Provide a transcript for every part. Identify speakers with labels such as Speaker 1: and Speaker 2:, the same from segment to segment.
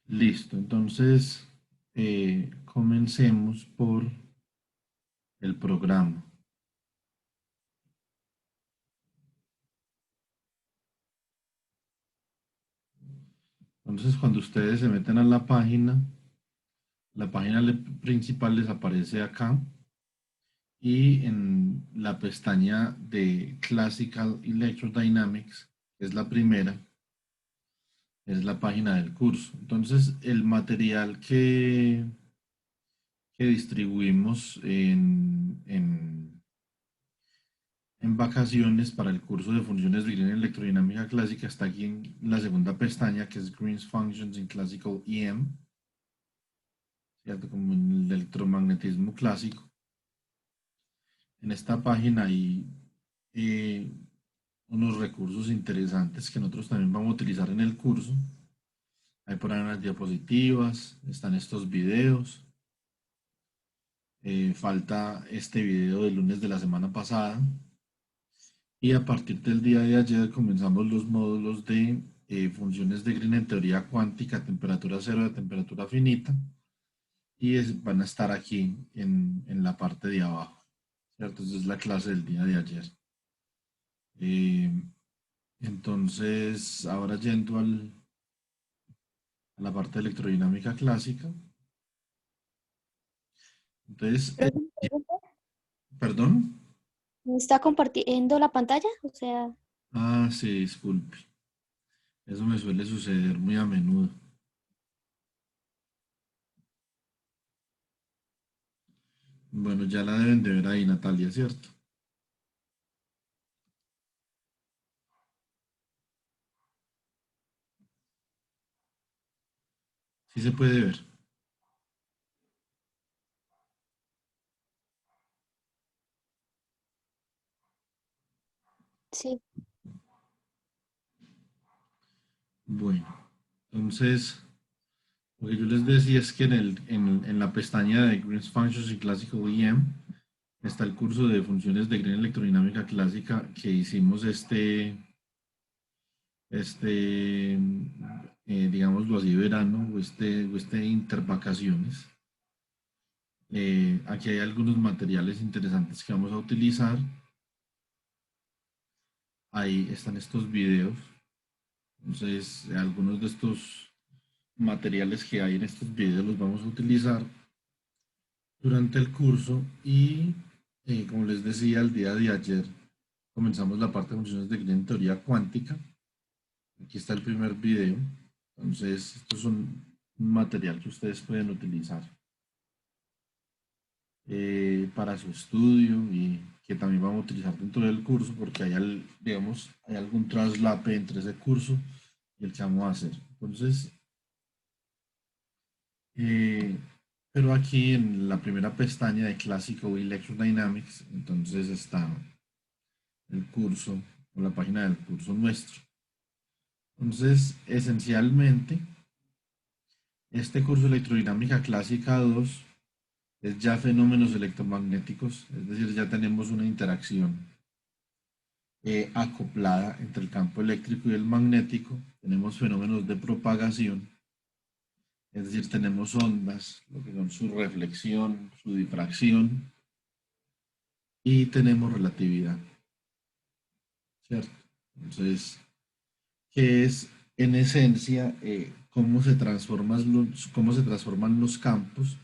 Speaker 1: Listo, entonces comencemos por el programa. Entonces, cuando ustedes se meten a la página principal les aparece acá y en la pestaña de Classical Electrodynamics, que es la primera, es la página del curso. Entonces, el material que distribuimos en vacaciones para el curso de funciones de Green Electrodinámica Clásica está aquí en la segunda pestaña, que es Green's Functions in Classical EM, ¿cierto? Como en el electromagnetismo clásico. En esta página hay eh, unos recursos interesantes que nosotros también vamos a utilizar en el curso. Ahí por ahí unas diapositivas, están estos videos. Falta este video del lunes de la semana pasada. Y a partir del día de ayer comenzamos los módulos de funciones de Green en teoría cuántica, temperatura cero de temperatura finita, y van a estar aquí en la parte de abajo, ¿cierto? Esa es la clase del día de ayer. Eh, entonces, ahora yendo a la parte de electrodinámica clásica. Entonces,
Speaker 2: Profe,
Speaker 1: perdón.
Speaker 2: ¿me está compartiendo la pantalla? O sea,
Speaker 1: Ah, sí, disculpe. Eso me suele suceder muy a menudo. Bueno, ya la deben de ver ahí, Natalia, ¿cierto? Sí se puede ver.
Speaker 2: sí,
Speaker 1: Bueno, entonces, lo que yo les decía es que en la pestaña de Green's Functions y Classical EM está el curso de funciones de Green Electrodinámica Clásica que hicimos digámoslo así, verano o este intervacaciones. Aquí hay algunos materiales interesantes que vamos a utilizar. Ahí están estos videos. Entonces, algunos de estos materiales que hay en estos videos los vamos a utilizar durante el curso y, como les decía, el día de ayer comenzamos la parte de funciones de Green en teoría cuántica. Aquí está el primer video. Entonces, estos son un material que ustedes pueden utilizar para su estudio y que también vamos a utilizar dentro del curso porque digamos, hay algún traslape entre ese curso y el que vamos a hacer. Entonces, eh, pero aquí en la primera pestaña de Classical Electrodynamics, entonces está el curso o la página del curso nuestro. Entonces, esencialmente, este curso de Electrodinámica Clásica 2 es ya fenómenos electromagnéticos, es decir, ya tenemos una interacción acoplada entre el campo eléctrico y el magnético, tenemos fenómenos de propagación, es decir, tenemos ondas, lo que son su reflexión, su difracción, y tenemos relatividad, ¿cierto? Entonces, ¿qué es en esencia cómo se transforman los campos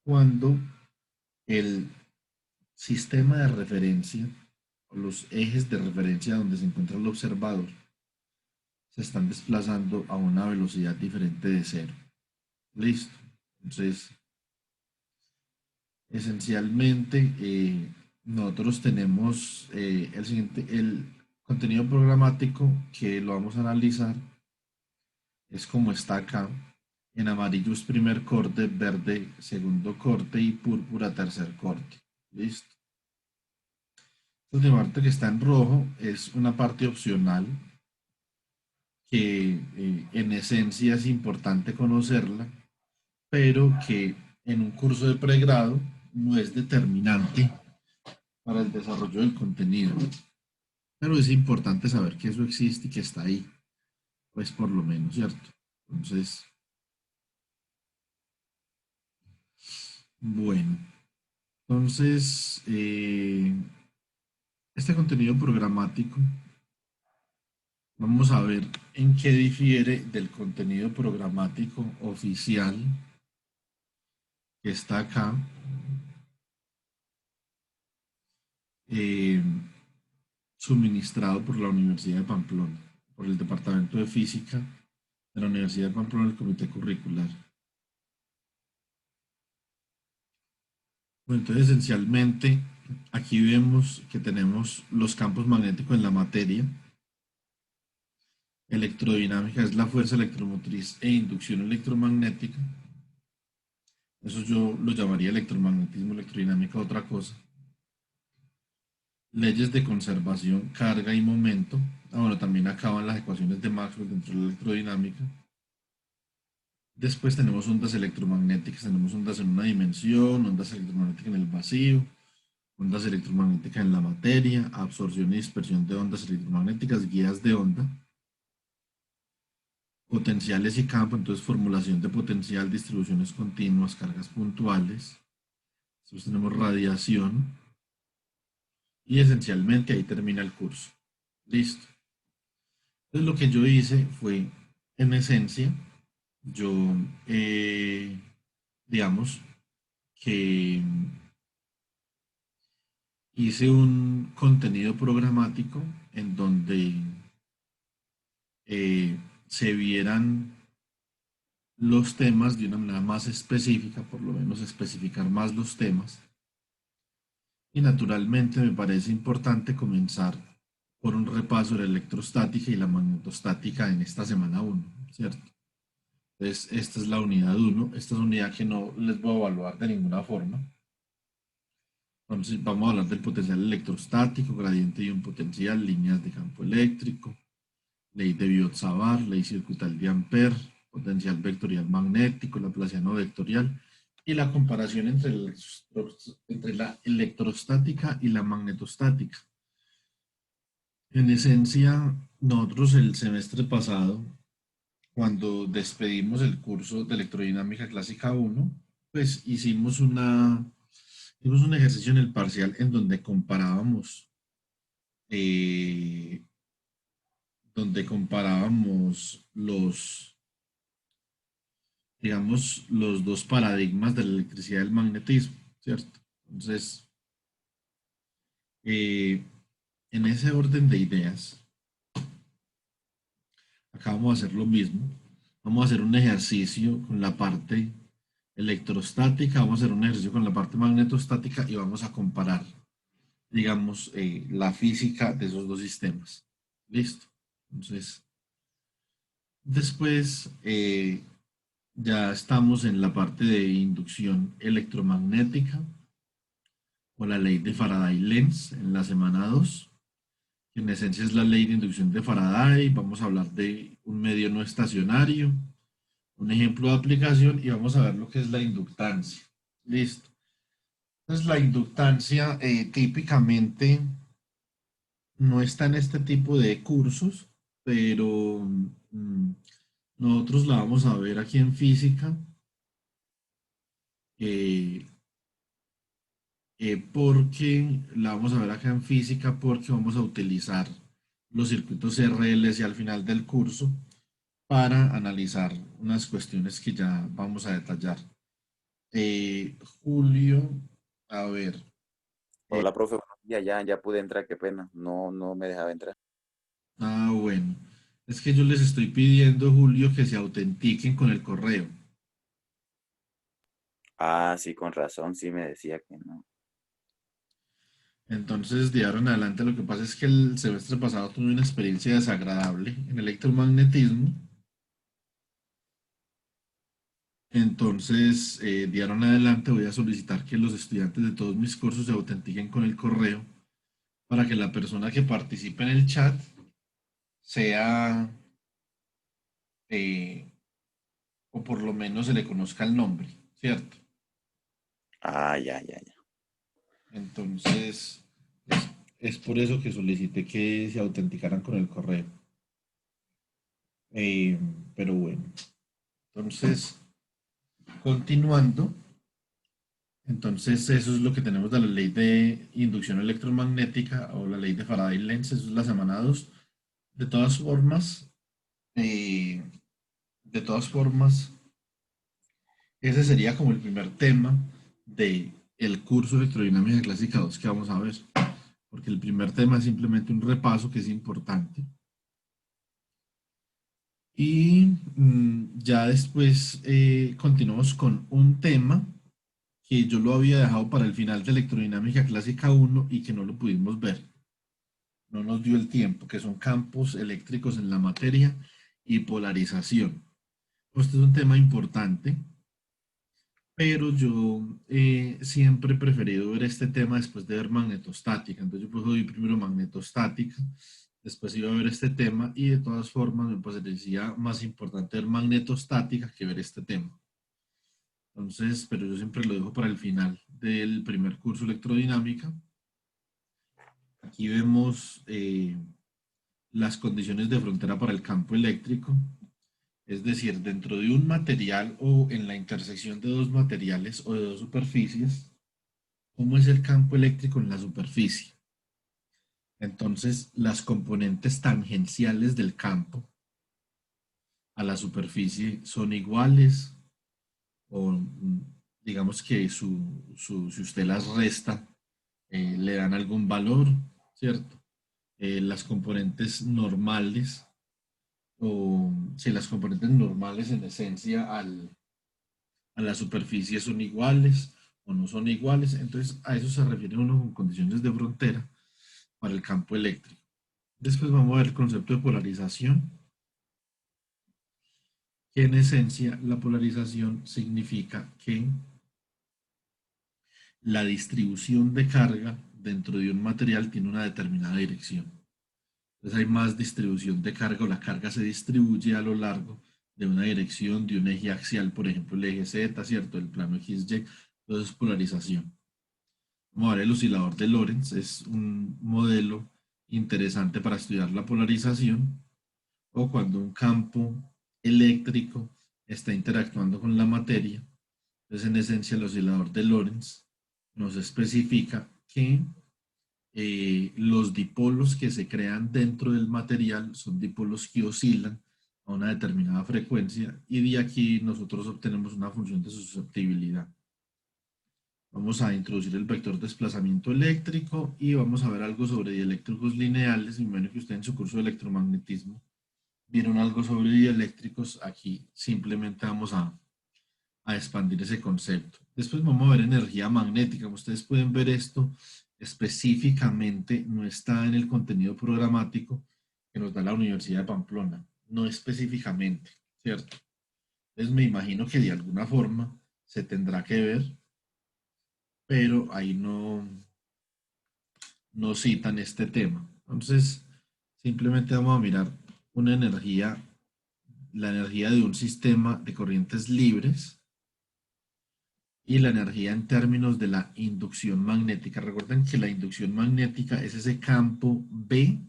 Speaker 1: cuando el sistema de referencia o los ejes de referencia donde se encuentra el observador se están desplazando a una velocidad diferente de cero? Listo. Entonces, esencialmente, nosotros tenemos el contenido programático que lo vamos a analizar es como está acá. En amarillo es primer corte, verde segundo corte y púrpura tercer corte. Listo. La última parte que está en rojo es una parte opcional que en esencia es importante conocerla, pero que en un curso de pregrado no es determinante para el desarrollo del contenido. Pero es importante saber que eso existe y que está ahí, pues por lo menos, ¿cierto? Entonces, Bueno, entonces, este contenido programático, vamos a ver en qué difiere del contenido programático oficial que está acá, eh, suministrado por la Universidad de Pamplona, por el Departamento de Física de la Universidad de Pamplona, el Comité Curricular. Bueno, entonces, esencialmente, aquí vemos que tenemos los campos magnéticos en la materia. Electrodinámica es la fuerza electromotriz e inducción electromagnética. Eso yo lo llamaría electromagnetismo, electrodinámica, otra cosa. Leyes de conservación, carga y momento. Bueno, también acaban las ecuaciones de Maxwell dentro de la electrodinámica. Después tenemos ondas electromagnéticas, tenemos ondas en una dimensión, ondas electromagnéticas en el vacío, ondas electromagnéticas en la materia, absorción y dispersión de ondas electromagnéticas, guías de onda, potenciales y campo, entonces formulación de potencial, distribuciones continuas, cargas puntuales. Después tenemos radiación y esencialmente ahí termina el curso. Listo. Entonces lo que yo hice fue, en esencia, yo, eh, digamos, que hice un contenido programático en donde se vieran los temas de una manera más específica, por lo menos especificar más los temas. Y naturalmente me parece importante comenzar por un repaso de la electrostática y la magnetostática en esta semana 1, ¿cierto? Entonces, esta es la unidad 1, esta es una unidad que no les voy a evaluar de ninguna forma. Entonces, vamos a hablar del potencial electrostático, gradiente de un potencial, líneas de campo eléctrico, ley de Biot-Savart, ley circuital de Ampère, potencial vectorial magnético, laplaciano vectorial y la comparación entre la electrostática y la magnetostática. En esencia, nosotros el semestre pasado, cuando despedimos el curso de electrodinámica clásica 1, pues hicimos un ejercicio en el parcial en eh, donde comparábamos digamos, los dos paradigmas de la electricidad y el magnetismo, ¿cierto? Entonces, eh, en ese orden de ideas, acá vamos a hacer lo mismo. Vamos a hacer un ejercicio con la parte electrostática, vamos a hacer un ejercicio con la parte magnetostática y vamos a comparar, digamos, la física de esos dos sistemas. Listo. Entonces, después ya estamos en la parte de inducción electromagnética o la ley de Faraday-Lenz en la semana 2, que en esencia es la ley de inducción de Faraday. Vamos a hablar de un medio no estacionario, un ejemplo de aplicación y vamos a ver lo que es la inductancia. Listo. Entonces la inductancia típicamente no está en este tipo de cursos, pero nosotros la vamos a ver aquí en física, eh, porque la vamos a ver acá en física porque vamos a utilizar los circuitos RLC al final del curso para analizar unas cuestiones que ya vamos a detallar. Julio, a ver, eh,
Speaker 3: Hola, profe, buenos días, ya pude entrar, qué pena, no me dejaba entrar.
Speaker 1: bueno, es que yo les estoy pidiendo, Julio, que se autentiquen con el correo.
Speaker 3: Ah, sí, con razón, sí me decía que no.
Speaker 1: Entonces, de ahora en adelante, lo que pasa es que el semestre pasado tuve una experiencia desagradable en electromagnetismo. Entonces, de ahora en adelante voy a solicitar que los estudiantes de todos mis cursos se autentiquen con el correo para que la persona que participe en el chat sea, eh, o por lo menos se le conozca el nombre, ¿cierto?
Speaker 3: Ah, ya.
Speaker 1: Entonces, es por eso que solicité que se autenticaran con el correo. Eh, pero bueno, entonces, continuando. Entonces, eso es lo que tenemos de la ley de inducción electromagnética o la ley de Faraday-Lenz, eso es la semana 2. De todas formas, eh, de todas formas, ese sería como el primer tema de el curso de electrodinámica clásica 2 que vamos a ver, porque el primer tema es simplemente un repaso que es importante. Y ya después continuamos con un tema que yo lo había dejado para el final de electrodinámica clásica 1 y que no lo pudimos ver. No nos dio el tiempo, que son campos eléctricos en la materia y polarización. Este es un tema importante, pero yo siempre he preferido ver este tema después de ver magnetostática. Entonces yo pues doy primero magnetostática, después iba a ver este tema y de todas formas me parecería más importante ver magnetostática que ver este tema. Entonces, pero yo siempre lo dejo para el final del primer curso electrodinámica. Aquí vemos las condiciones de frontera para el campo eléctrico, es decir, dentro de un material o en la intersección de dos materiales o de dos superficies, ¿cómo es el campo eléctrico en la superficie? Entonces, las componentes tangenciales del campo a la superficie son iguales o digamos que si usted las resta, le dan algún valor, ¿cierto? Las componentes normales o si las componentes normales en esencia a la superficie son iguales o no son iguales, entonces a eso se refiere uno con condiciones de frontera para el campo eléctrico. Después vamos a ver el concepto de polarización, que en esencia la polarización significa que la distribución de carga dentro de un material tiene una determinada dirección. Entonces hay más distribución de carga o la carga se distribuye a lo largo de una dirección, de un eje axial, por ejemplo el eje Z, ¿cierto? El plano XY, entonces polarización. Vamos a ver el oscilador de Lorentz, es un modelo interesante para estudiar la polarización o cuando un campo eléctrico está interactuando con la materia. Entonces en esencia el oscilador de Lorentz nos especifica que los dipolos que se crean dentro del material son dipolos que oscilan a una determinada frecuencia y de aquí nosotros obtenemos una función de susceptibilidad. Vamos a introducir el vector desplazamiento eléctrico y vamos a ver algo sobre dieléctricos lineales. Me imagino que usted en su curso de electromagnetismo vieron algo sobre dieléctricos. Aquí simplemente vamos a expandir ese concepto. Después vamos a ver energía magnética. Como ustedes pueden ver, esto específicamente no está en el contenido programático que nos da la Universidad de Pamplona, no específicamente, ¿cierto? Entonces me imagino que de alguna forma se tendrá que ver, pero ahí no citan este tema. Entonces, simplemente vamos a mirar una energía, la energía de un sistema de corrientes libres y la energía en términos de la inducción magnética. Recuerden que la inducción magnética es ese campo B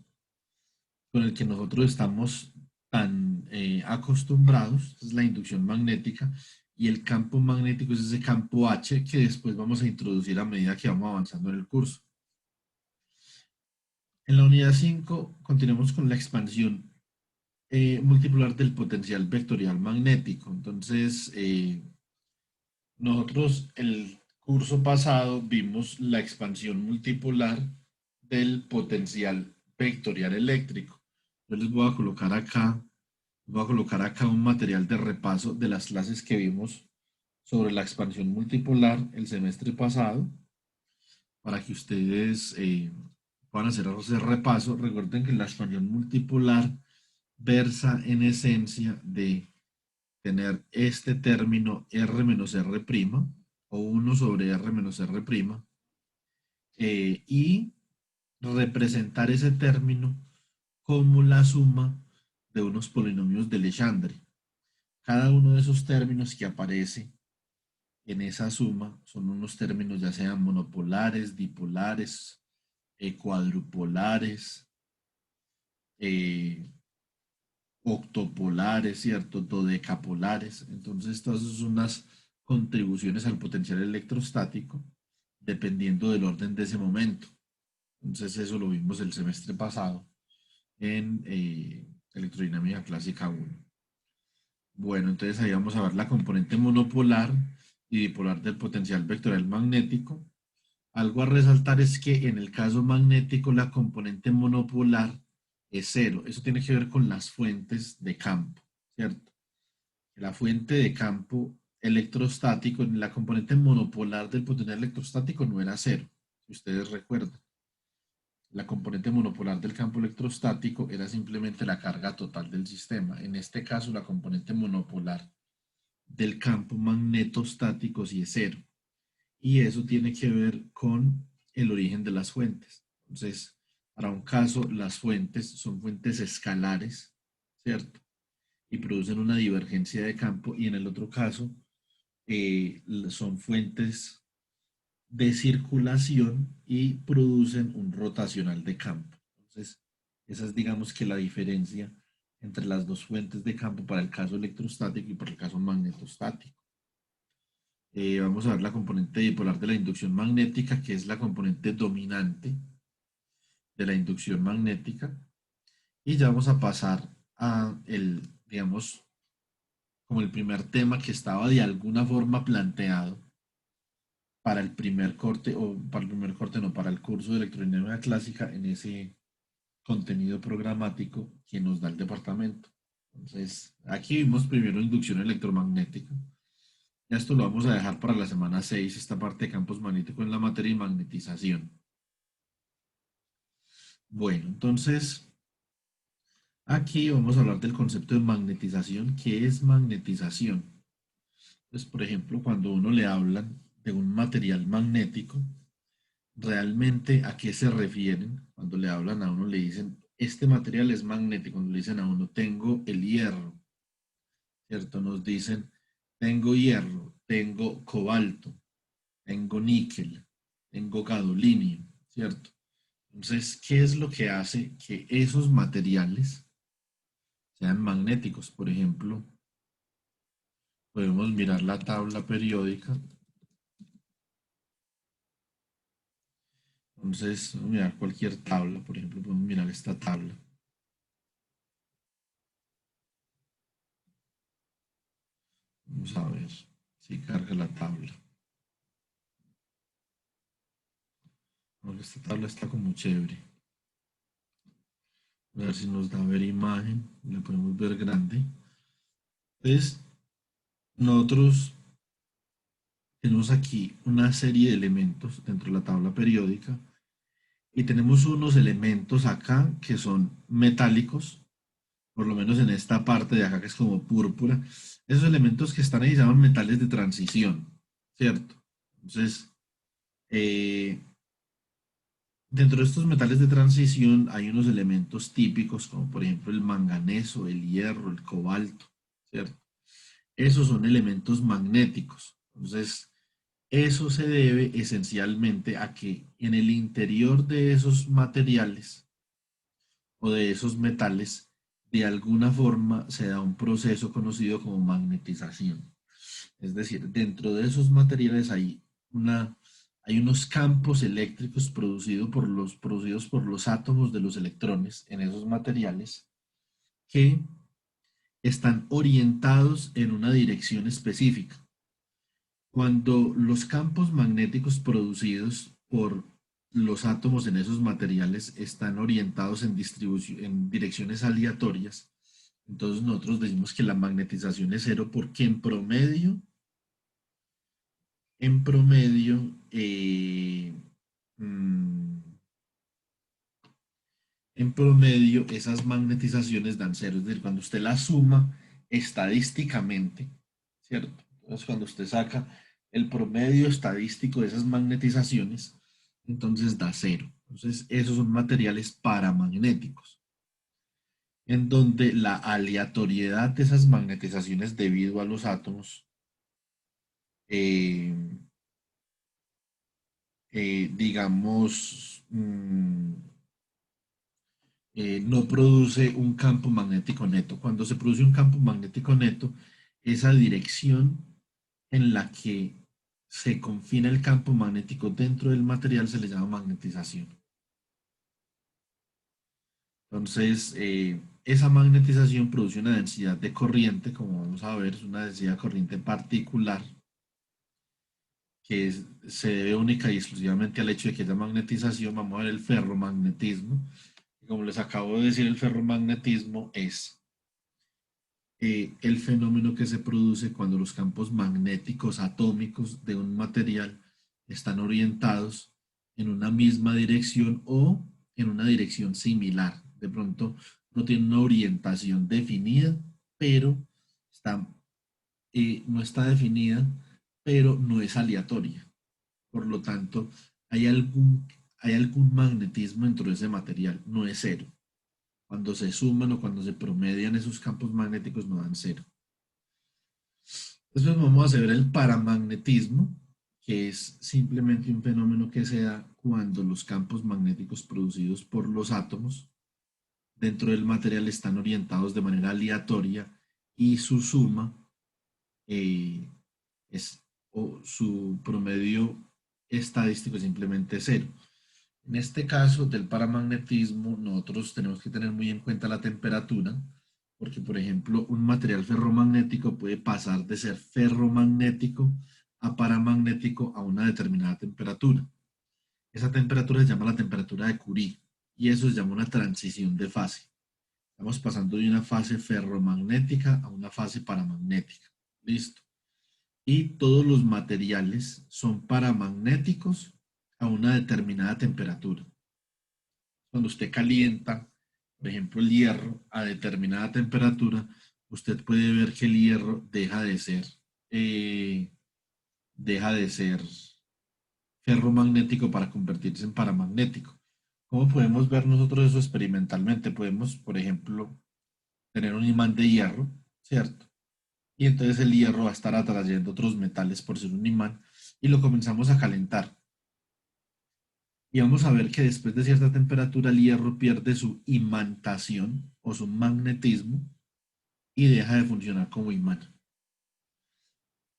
Speaker 1: con el que nosotros estamos tan acostumbrados, es la inducción magnética, y el campo magnético es ese campo H que después vamos a introducir a medida que vamos avanzando en el curso. En la unidad 5 continuamos con la expansión multipolar del potencial vectorial magnético. Entonces, nosotros el curso pasado vimos la expansión multipolar del potencial vectorial eléctrico. Yo les voy a colocar acá un material de repaso de las clases que vimos sobre la expansión multipolar el semestre pasado para que ustedes puedan hacer ese repaso. Recuerden que la expansión multipolar versa en esencia de tener este término R menos R' o 1 sobre R menos R', y representar ese término como la suma de unos polinomios de Legendre. Cada uno de esos términos que aparece en esa suma son unos términos ya sean monopolares, dipolares, cuadrupolares, eh, octopolares, ¿cierto? Dodecapolares. Entonces, todas son unas contribuciones al potencial electrostático dependiendo del orden de ese momento. Entonces eso lo vimos el semestre pasado en electrodinámica clásica 1. Bueno, entonces ahí vamos a ver la componente monopolar y dipolar del potencial vectorial magnético. Algo a resaltar es que en el caso magnético la componente monopolar es cero. Eso tiene que ver con las fuentes de campo, ¿cierto? La fuente de campo electrostático en la componente monopolar del potencial electrostático no era cero, si ustedes recuerdan. La componente monopolar del campo electrostático era simplemente la carga total del sistema. En este caso, la componente monopolar del campo magnetostático sí es cero. Y eso tiene que ver con el origen de las fuentes. Entonces, para un caso, las fuentes son fuentes escalares, ¿cierto? Y producen una divergencia de campo. Y en el otro caso, son fuentes de circulación y producen un rotacional de campo. Entonces, esa es, digamos, que la diferencia entre las dos fuentes de campo para el caso electrostático y para el caso magnetostático. Vamos a ver la componente dipolar de la inducción magnética, que es la componente dominante de la inducción magnética. Y ya vamos a pasar a el, digamos, como el primer tema que estaba de alguna forma planteado para el primer corte, o para el primer corte, no, para el curso de electrodinámica clásica en ese contenido programático que nos da el departamento. Entonces, aquí vimos primero inducción electromagnética. Esto lo vamos a dejar para la semana 6, esta parte de campos magnéticos en la materia y magnetización. Bueno, entonces, aquí vamos a hablar del concepto de magnetización. ¿Qué es magnetización? Pues, por ejemplo, cuando uno le hablan de un material magnético, realmente a qué se refieren. Cuando le hablan a uno, le dicen, este material es magnético. Cuando le dicen a uno, tengo el hierro, ¿cierto? Nos dicen, tengo hierro, tengo cobalto, tengo níquel, tengo gadolinio, ¿cierto? Entonces, ¿qué es lo que hace que esos materiales sean magnéticos? Por ejemplo, podemos mirar la tabla periódica. Entonces, vamos a mirar cualquier tabla, por ejemplo, podemos mirar esta tabla. Vamos a ver si carga la tabla. Porque esta tabla está como chévere. A ver si nos da ver imagen. La podemos ver grande. Entonces, nosotros tenemos aquí una serie de elementos dentro de la tabla periódica. Y tenemos unos elementos acá que son metálicos, por lo menos en esta parte de acá que es como púrpura. Esos elementos que están ahí se llaman metales de transición, ¿cierto? Entonces, dentro de estos metales de transición hay unos elementos típicos como por ejemplo el manganeso, el hierro, el cobalto, ¿cierto? Esos son elementos magnéticos. Entonces, eso se debe esencialmente a que en el interior de esos materiales o de esos metales, de alguna forma se da un proceso conocido como magnetización. Es decir, dentro de esos materiales hay unos campos eléctricos producidos por los átomos de los electrones en esos materiales que están orientados en una dirección específica. Cuando los campos magnéticos producidos por los átomos en esos materiales están orientados en direcciones aleatorias, entonces nosotros decimos que la magnetización es cero porque en promedio, mm, en promedio esas magnetizaciones dan cero. Es decir, cuando usted la suma estadísticamente, ¿cierto? Entonces, cuando usted saca el promedio estadístico de esas magnetizaciones, entonces da cero. Entonces, esos son materiales paramagnéticos, en donde la aleatoriedad de esas magnetizaciones debido a los átomos, eh, digamos, no produce un campo magnético neto. Cuando se produce un campo magnético neto, esa dirección en la que se confina el campo magnético dentro del material se le llama magnetización. Entonces, esa magnetización produce una densidad de corriente, como vamos a ver, es una densidad de corriente particular que se debe única y exclusivamente al hecho de que haya magnetización. Vamos a ver el ferromagnetismo. Y como les acabo de decir, el ferromagnetismo es el fenómeno que se produce cuando los campos magnéticos atómicos de un material están orientados en una misma dirección o en una dirección similar. De pronto no tiene una orientación definida, pero está, no está definida, pero no es aleatoria. Por lo tanto, hay algún magnetismo dentro de ese material, no es cero. Cuando se suman o cuando se promedian esos campos magnéticos no dan cero. Después vamos a ver el paramagnetismo, que es simplemente un fenómeno que se da cuando los campos magnéticos producidos por los átomos dentro del material están orientados de manera aleatoria y su suma o su promedio estadístico es simplemente cero. En este caso del paramagnetismo, nosotros tenemos que tener muy en cuenta la temperatura, porque por ejemplo un material ferromagnético puede pasar de ser ferromagnético a paramagnético a una determinada temperatura. Esa temperatura se llama la temperatura de Curie y eso se llama una transición de fase. Estamos pasando de una fase ferromagnética a una fase paramagnética. Listo. Y todos los materiales son paramagnéticos a una determinada temperatura. Cuando usted calienta, por ejemplo, el hierro a determinada temperatura, usted puede ver que el hierro eh, deja de ser ferromagnético para convertirse en paramagnético. ¿Cómo podemos ver nosotros eso experimentalmente? Podemos, por ejemplo, tener un imán de hierro, ¿cierto? Y entonces el hierro va a estar atrayendo otros metales por ser un imán y lo comenzamos a calentar. Y vamos a ver que después de cierta temperatura el hierro pierde su imantación o su magnetismo y deja de funcionar como imán.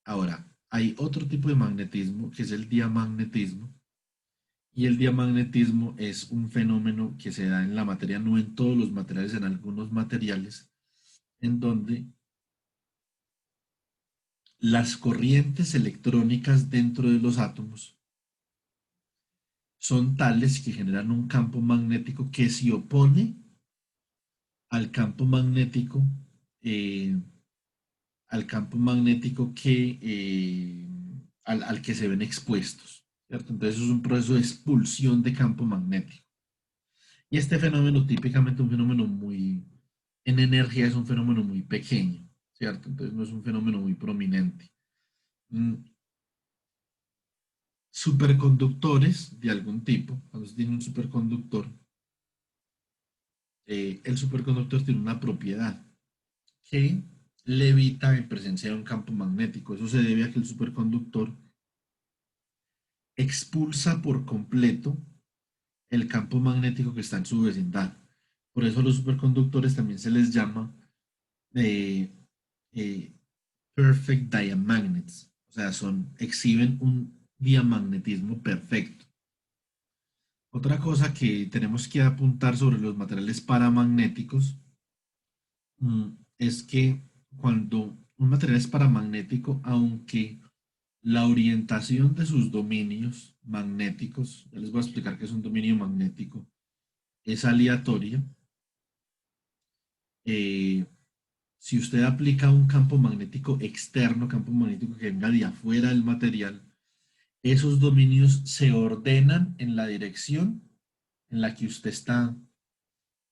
Speaker 1: Ahora, hay otro tipo de magnetismo que es el diamagnetismo. Y el diamagnetismo es un fenómeno que se da en la materia, no en todos los materiales, en algunos materiales, en donde las corrientes electrónicas dentro de los átomos son tales que generan un campo magnético que se opone al campo magnético, eh, al campo magnético al que se ven expuestos, ¿cierto? Entonces es un proceso de expulsión de campo magnético. Y este fenómeno, típicamente un fenómeno muy, en energía es un fenómeno muy pequeño, ¿cierto? Entonces no es un fenómeno muy prominente. Mm, Superconductores de algún tipo, cuando se tiene un superconductor, el superconductor tiene una propiedad que levita en presencia de un campo magnético. Eso se debe a que el superconductor expulsa por completo el campo magnético que está en su vecindad. Por eso a los superconductores también se les llama eh, eh, perfect diamagnets, o sea, exhiben un diamagnetismo perfecto. Otra cosa que tenemos que apuntar sobre los materiales paramagnéticos es que cuando un material es paramagnético, aunque la orientación de sus dominios magnéticos, ya les voy a explicar qué es un dominio magnético, es aleatoria. Eh, si usted aplica un campo magnético externo, campo magnético que venga de afuera del material, esos dominios se ordenan en la dirección en la que usted está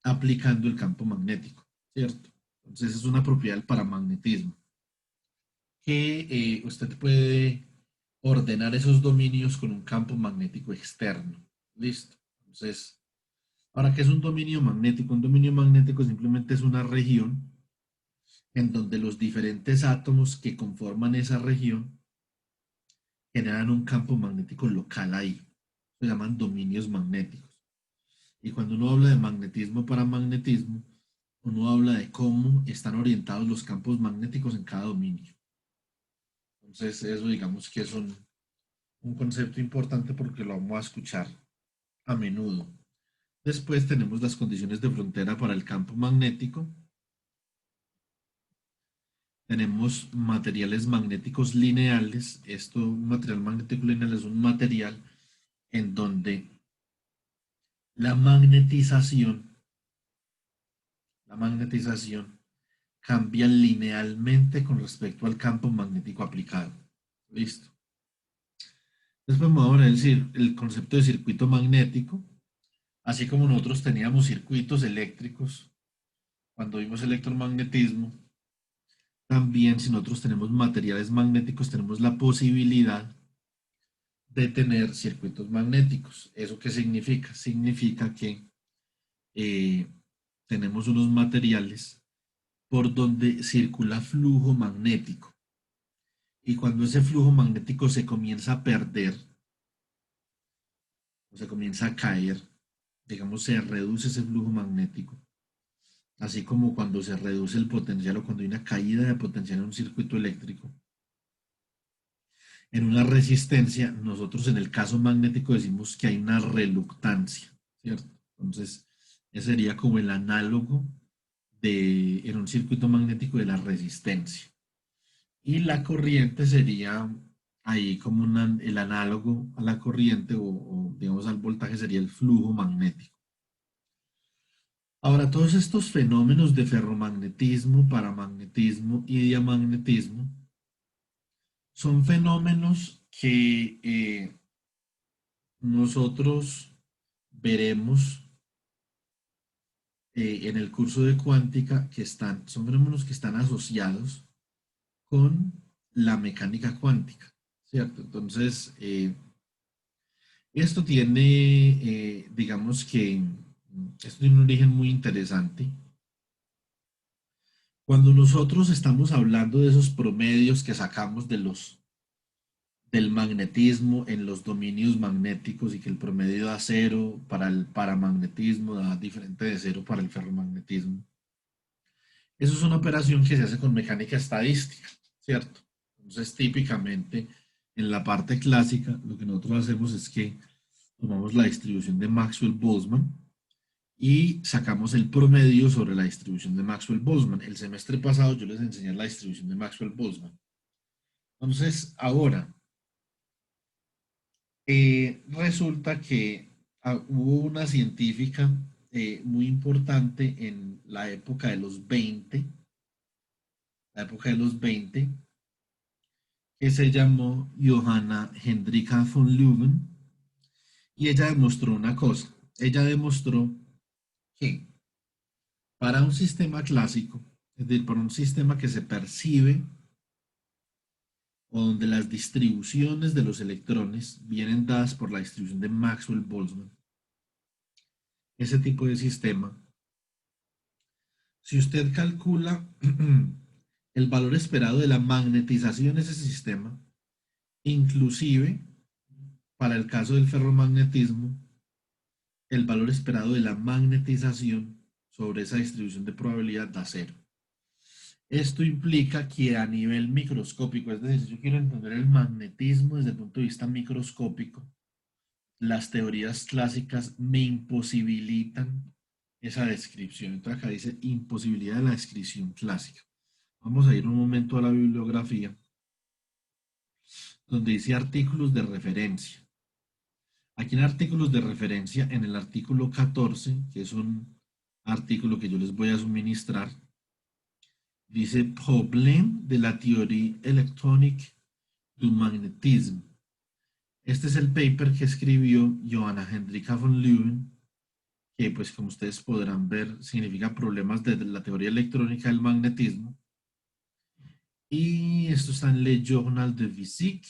Speaker 1: aplicando el campo magnético, ¿cierto? Entonces es una propiedad del paramagnetismo, que usted puede ordenar esos dominios con un campo magnético externo. ¿Listo? Entonces, ahora, ¿qué es un dominio magnético? Un dominio magnético simplemente es una región en donde los diferentes átomos que conforman esa región generan un campo magnético local ahí. Se llaman dominios magnéticos. Y cuando uno habla de magnetismo para magnetismo, uno habla de cómo están orientados los campos magnéticos en cada dominio. Entonces, eso digamos que es un concepto importante porque lo vamos a escuchar a menudo. Después tenemos las condiciones de frontera para el campo magnético. Tenemos materiales magnéticos lineales. Un material magnético lineal es un material en donde la magnetización cambia linealmente con respecto al campo magnético aplicado. Listo. Después vamos a decir el concepto de circuito magnético, así como nosotros teníamos circuitos eléctricos cuando vimos electromagnetismo. También si nosotros tenemos materiales magnéticos, tenemos la posibilidad de tener circuitos magnéticos. ¿Eso qué significa? Significa que eh, tenemos unos materiales por donde circula flujo magnético. Y cuando ese flujo magnético se comienza a perder o se comienza a caer, digamos, se reduce ese flujo magnético, así como cuando se reduce el potencial o cuando hay una caída de potencial en un circuito eléctrico. En una resistencia, nosotros en el caso magnético decimos que hay una reluctancia, ¿cierto? Entonces, ese sería como el análogo en un circuito magnético de la resistencia. Y la corriente sería ahí como el análogo a la corriente digamos al voltaje sería el flujo magnético. Ahora, todos estos fenómenos de ferromagnetismo, paramagnetismo y diamagnetismo son fenómenos que nosotros veremos en el curso de cuántica son fenómenos que están asociados con la mecánica cuántica, ¿cierto? Entonces, esto tiene, digamos que, esto tiene un origen muy interesante. Cuando nosotros estamos hablando de esos promedios que sacamos del magnetismo en los dominios magnéticos y que el promedio da cero para el paramagnetismo, da diferente de cero para el ferromagnetismo. Eso es una operación que se hace con mecánica estadística, ¿cierto? Entonces, típicamente, en la parte clásica, lo que nosotros hacemos es que tomamos la distribución de Maxwell-Boltzmann y sacamos el promedio sobre la distribución de Maxwell-Boltzmann. El semestre pasado yo les enseñé la distribución de Maxwell-Boltzmann. Entonces, ahora, resulta que hubo una científica muy importante en la época de los 20, que se llamó Johanna Hendrika von Leuven, y ella demostró una cosa. Ella demostró que para un sistema clásico, es decir, para un sistema que se percibe o donde las distribuciones de los electrones vienen dadas por la distribución de Maxwell-Boltzmann, ese tipo de sistema, si usted calcula el valor esperado de la magnetización de ese sistema, inclusive para el caso del ferromagnetismo, el valor esperado de la magnetización sobre esa distribución de probabilidad da cero. Esto implica que a nivel microscópico, es decir, si yo quiero entender el magnetismo desde el punto de vista microscópico, las teorías clásicas me imposibilitan esa descripción. Entonces acá dice imposibilidad de la descripción clásica. Vamos a ir un momento a la bibliografía, donde dice artículos de referencia. Aquí en artículos de referencia, en el artículo 14, que es un artículo que yo les voy a suministrar, dice Problème de la théorie électronique du magnétisme. Este es el paper que escribió Johanna Hendrika von Leuven, que pues como ustedes podrán ver significa problemas de la teoría electrónica del magnetismo. Y esto está en Le Journal de Physique.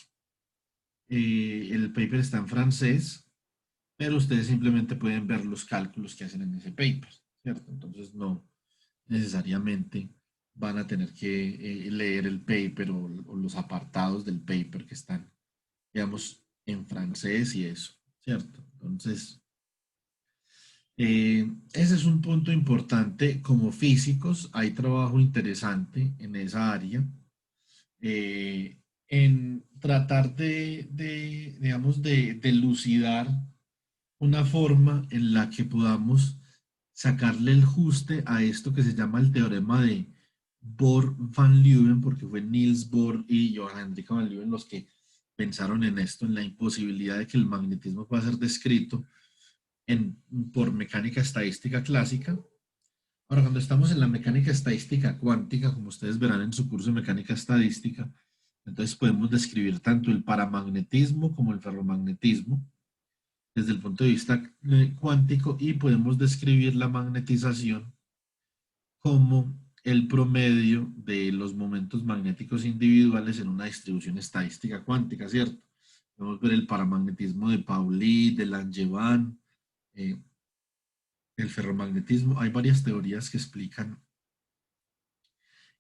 Speaker 1: El paper está en francés, pero ustedes simplemente pueden ver los cálculos que hacen en ese paper, ¿cierto? Entonces no necesariamente van a tener que leer el paper o los apartados del paper que están, digamos, en francés y eso, ¿cierto? Entonces, ese es un punto importante. Como físicos, hay trabajo interesante en esa área. en tratar digamos, de elucidar una forma en la que podamos sacarle el juste a esto que se llama el teorema de Bohr-Van Leeuwen, porque fue Niels Bohr y Johann Hendrik Van Leeuwen los que pensaron en esto, en la imposibilidad de que el magnetismo pueda ser descrito por mecánica estadística clásica. Ahora, cuando estamos en la mecánica estadística cuántica, como ustedes verán en su curso de mecánica estadística, entonces podemos describir tanto el paramagnetismo como el ferromagnetismo desde el punto de vista cuántico y podemos describir la magnetización como el promedio de los momentos magnéticos individuales en una distribución estadística cuántica, ¿cierto? Podemos ver el paramagnetismo de Pauli, de Langevin, eh, el ferromagnetismo. Hay varias teorías que explican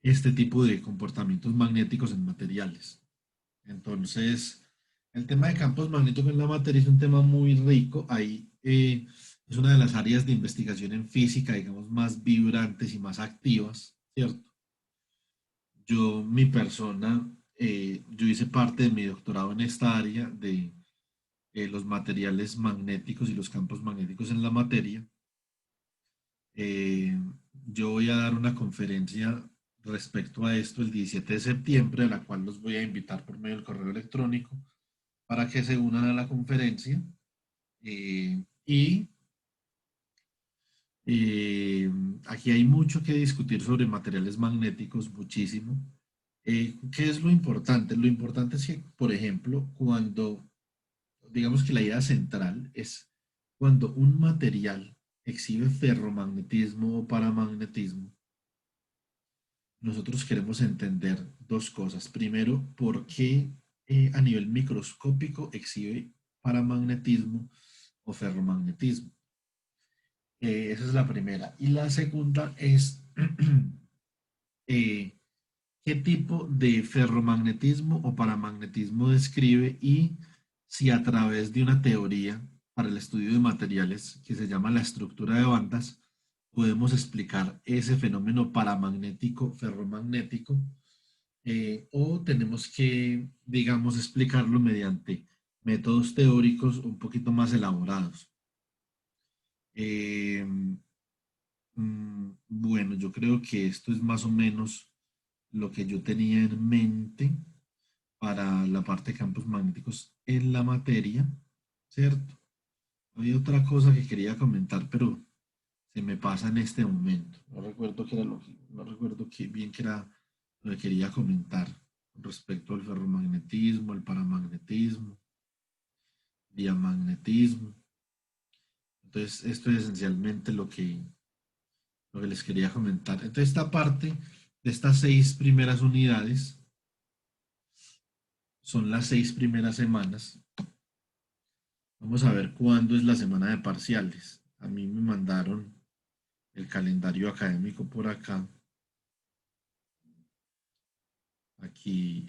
Speaker 1: este tipo de comportamientos magnéticos en materiales. Entonces, el tema de campos magnéticos en la materia es un tema muy rico. Ahí es una de las áreas de investigación en física, digamos, más vibrantes y más activas, ¿cierto? Mi persona, yo hice parte de mi doctorado en esta área de los materiales magnéticos y los campos magnéticos en la materia. Eh, yo voy a dar una conferencia respecto a esto el 17 de septiembre, a la cual los voy a invitar por medio del correo electrónico para que se unan a la conferencia. Y eh, aquí hay mucho que discutir sobre materiales magnéticos, muchísimo. ¿Qué es lo importante? Lo importante es que, por ejemplo, digamos que la idea central es cuando un material exhibe ferromagnetismo o paramagnetismo, nosotros queremos entender dos cosas. Primero, por qué a nivel microscópico exhibe paramagnetismo o ferromagnetismo. Esa es la primera. Y la segunda es eh, qué tipo de ferromagnetismo o paramagnetismo describe y si a través de una teoría para el estudio de materiales que se llama la estructura de bandas, podemos explicar ese fenómeno paramagnético, ferromagnético, o tenemos que, digamos, explicarlo mediante métodos teóricos un poquito más elaborados. Eh, bueno, yo creo que esto es más o menos lo que yo tenía en mente para la parte de campos magnéticos en la materia, ¿cierto? Había otra cosa que quería comentar, pero se me pasa en este momento. No recuerdo qué era no recuerdo qué bien que era lo que quería comentar con respecto al ferromagnetismo, el paramagnetismo, diamagnetismo. Entonces, esto es esencialmente lo que les quería comentar. Entonces, esta parte de estas 6 primeras unidades son las 6 primeras semanas. Vamos a ver cuándo es la semana de parciales. A mí me mandaron el calendario académico por acá. Aquí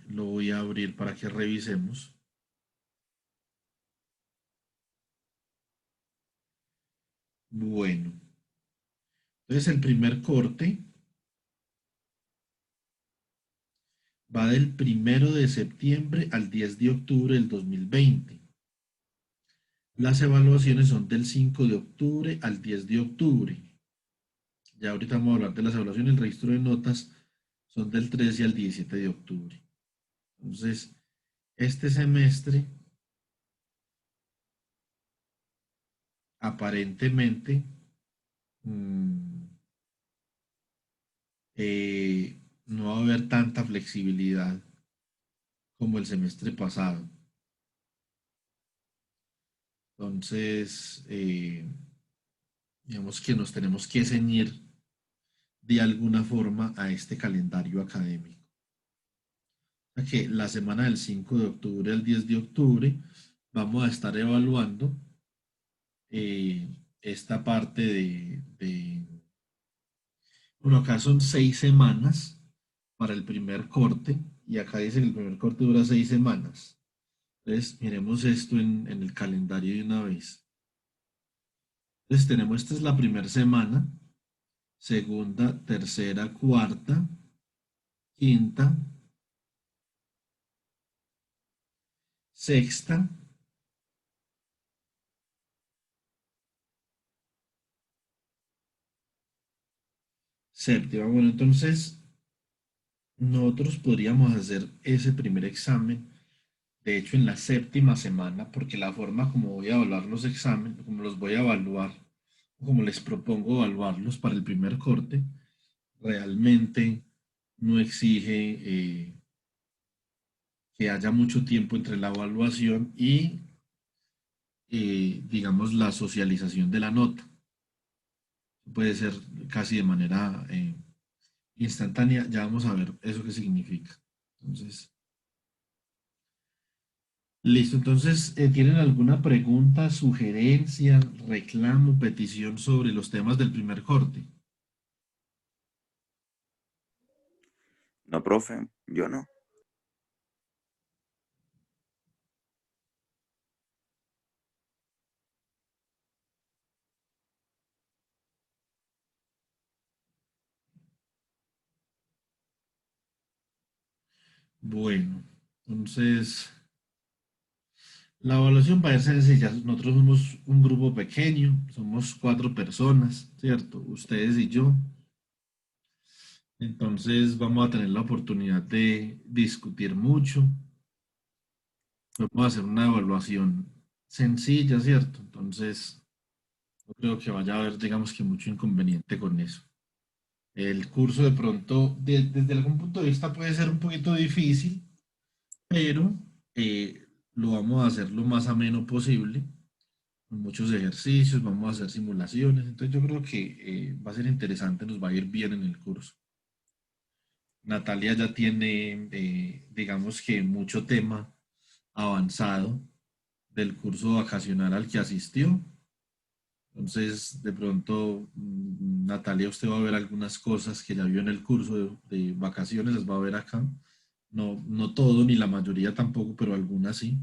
Speaker 1: lo voy a abrir para que revisemos. Bueno, entonces el primer corte va del 1 de septiembre al 10 de octubre del 2020. Las evaluaciones son del 5 de octubre al 10 de octubre. Ya ahorita vamos a hablar de las evaluaciones. El registro de notas son del 13 al 17 de octubre. Entonces, este semestre aparentemente mmm, no va a haber tanta flexibilidad como el semestre pasado. Entonces, digamos que nos tenemos que ceñir de alguna forma a este calendario académico. O sea que la semana del 5 de octubre al 10 de octubre vamos a estar evaluando esta parte bueno, acá son 6 semanas para el primer corte y acá dice que el primer corte dura 6 semanas. Entonces, miremos esto en el calendario de una vez. Entonces, esta es la primera semana, segunda, tercera, cuarta, quinta, sexta, séptima. Bueno, entonces nosotros podríamos hacer ese primer examen, de hecho, en la séptima semana, porque la forma como voy a evaluar los exámenes, como los voy a evaluar, como les propongo evaluarlos para el primer corte, realmente no exige que haya mucho tiempo entre la evaluación y, digamos, la socialización de la nota. Puede ser casi de manera instantánea. Ya vamos a ver eso qué significa. Entonces, listo. Entonces, ¿tienen alguna pregunta, sugerencia, reclamo, petición sobre los temas del primer corte?
Speaker 3: No, profe, yo no.
Speaker 1: Bueno, entonces, la evaluación va a ser sencilla. Nosotros somos un grupo pequeño, somos 4 personas, ¿cierto? Ustedes y yo. Entonces, vamos a tener la oportunidad de discutir mucho. Vamos a hacer una evaluación sencilla, ¿cierto? Entonces, no creo que vaya a haber, digamos que mucho inconveniente con eso. El curso de pronto, desde algún punto de vista puede ser un poquito difícil, pero lo vamos a hacer lo más ameno posible, con muchos ejercicios, vamos a hacer simulaciones, entonces yo creo que va a ser interesante, nos va a ir bien en el curso. Natalia ya tiene, digamos que mucho tema avanzado del curso vacacional al que asistió. Entonces, de pronto, Natalia, usted va a ver algunas cosas que ya vio en el curso de vacaciones, las va a ver acá. No, no todo, ni la mayoría tampoco, pero algunas sí.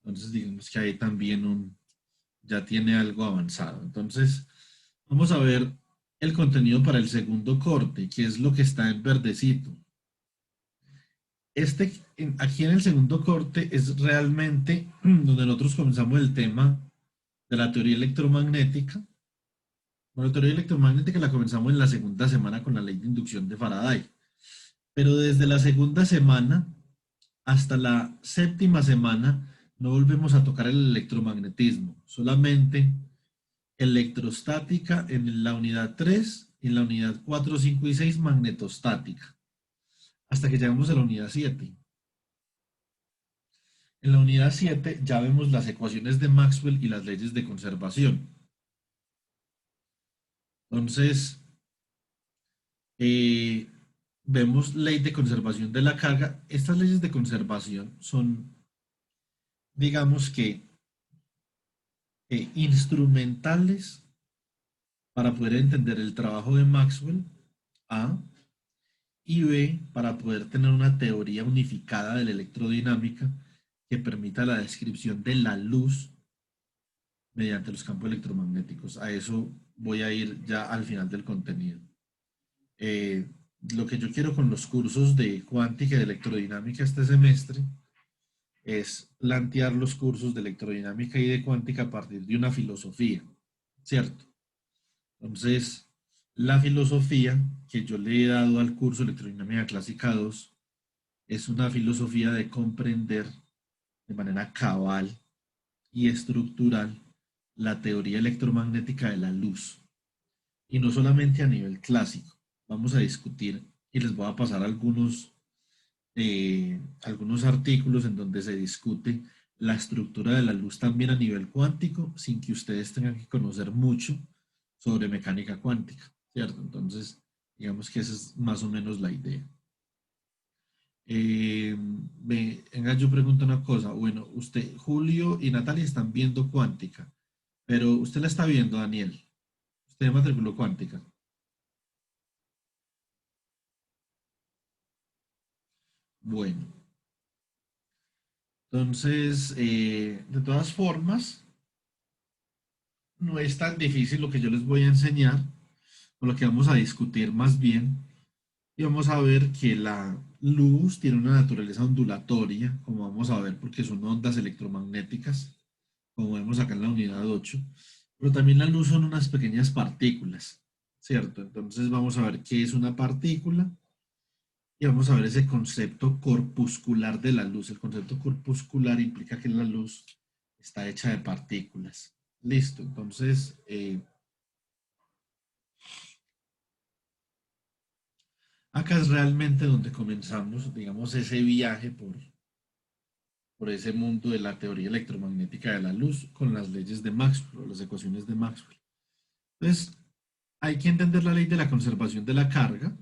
Speaker 1: Entonces, digamos que ahí también ya tiene algo avanzado. Entonces, vamos a ver el contenido para el segundo corte, que es lo que está en verdecito. Aquí en el segundo corte es realmente donde nosotros comenzamos el tema de la teoría electromagnética. Bueno, la teoría electromagnética la comenzamos en la segunda semana con la ley de inducción de Faraday, pero desde la segunda semana hasta la séptima semana no volvemos a tocar el electromagnetismo, solamente electrostática en la unidad 3 y en la unidad 4, 5 y 6 magnetostática, hasta que llegamos a la unidad 7. En la unidad 7 ya vemos las ecuaciones de Maxwell y las leyes de conservación. Entonces, eh, vemos ley de conservación de la carga. Estas leyes de conservación son, digamos que, instrumentales para poder entender el trabajo de Maxwell, A, y B, para poder tener una teoría unificada de la electrodinámica que permita la descripción de la luz mediante los campos electromagnéticos. A eso voy a ir ya al final del contenido. Eh, lo que yo quiero con los cursos de cuántica y de electrodinámica este semestre es plantear los cursos de electrodinámica y de cuántica a partir de una filosofía, ¿cierto? Entonces, la filosofía que yo le he dado al curso Electrodinámica Clásica 2 es una filosofía de comprender de manera cabal y estructural la teoría electromagnética de la luz. Y no solamente a nivel clásico. Vamos a discutir y les voy a pasar algunos artículos en donde se discute la estructura de la luz también a nivel cuántico, sin que ustedes tengan que conocer mucho sobre mecánica cuántica, ¿cierto? Entonces, digamos que esa es más o menos la idea. Venga, yo pregunto una cosa. Bueno, usted, Julio y Natalia están viendo cuántica, pero usted la está viendo, Daniel. Usted matriculó cuántica. Bueno, entonces, de todas formas, no es tan difícil lo que yo les voy a enseñar, o lo que vamos a discutir más bien, Y vamos a ver que la luz tiene una naturaleza ondulatoria, como vamos a ver, porque son ondas electromagnéticas, como vemos acá en la unidad 8. Pero también la luz son unas pequeñas partículas, ¿cierto? Entonces vamos a ver qué es una partícula y vamos a ver ese concepto corpuscular de la luz. El concepto corpuscular implica que la luz está hecha de partículas. Listo, entonces acá es realmente donde comenzamos, digamos, ese viaje por ese mundo de la teoría electromagnética de la luz con las leyes de Maxwell, o las ecuaciones de Maxwell. Entonces, hay que entender la ley de la conservación de la carga.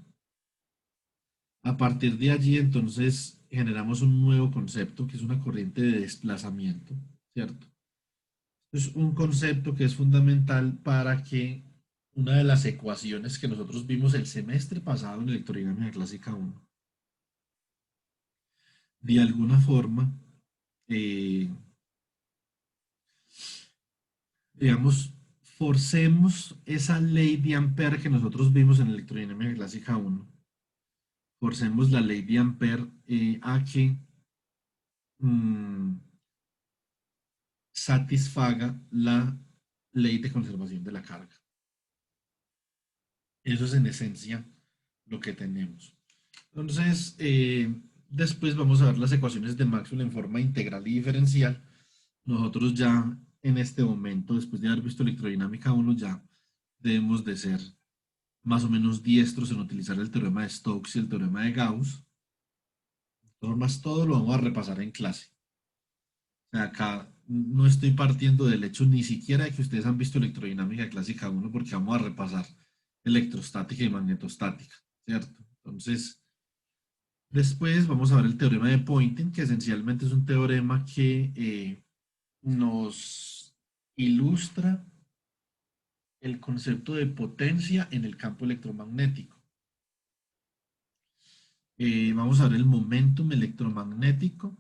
Speaker 1: A partir de allí, entonces, generamos un nuevo concepto que es una corriente de desplazamiento, ¿cierto? Es un concepto que es fundamental para que una de las ecuaciones que nosotros vimos el semestre pasado en electrodinámica clásica 1, de alguna forma, eh, digamos, forcemos esa ley de Ampère que nosotros vimos en electrodinámica clásica 1, forcemos la ley de Ampère a que mm, satisfaga la ley de conservación de la carga. Eso es en esencia lo que tenemos. Entonces, después vamos a ver las ecuaciones de Maxwell en forma integral y diferencial. Nosotros ya en este momento, después de haber visto electrodinámica 1, ya debemos de ser más o menos diestros en utilizar el teorema de Stokes y el teorema de Gauss. De todas formas, todo lo vamos a repasar en clase. O sea, acá no estoy partiendo del hecho ni siquiera de que ustedes han visto electrodinámica clásica 1 porque vamos a repasar electrostática y magnetostática, ¿cierto? Entonces, después vamos a ver el teorema de Poynting, que esencialmente es un teorema que nos ilustra el concepto de potencia en el campo electromagnético. Vamos a ver el momentum electromagnético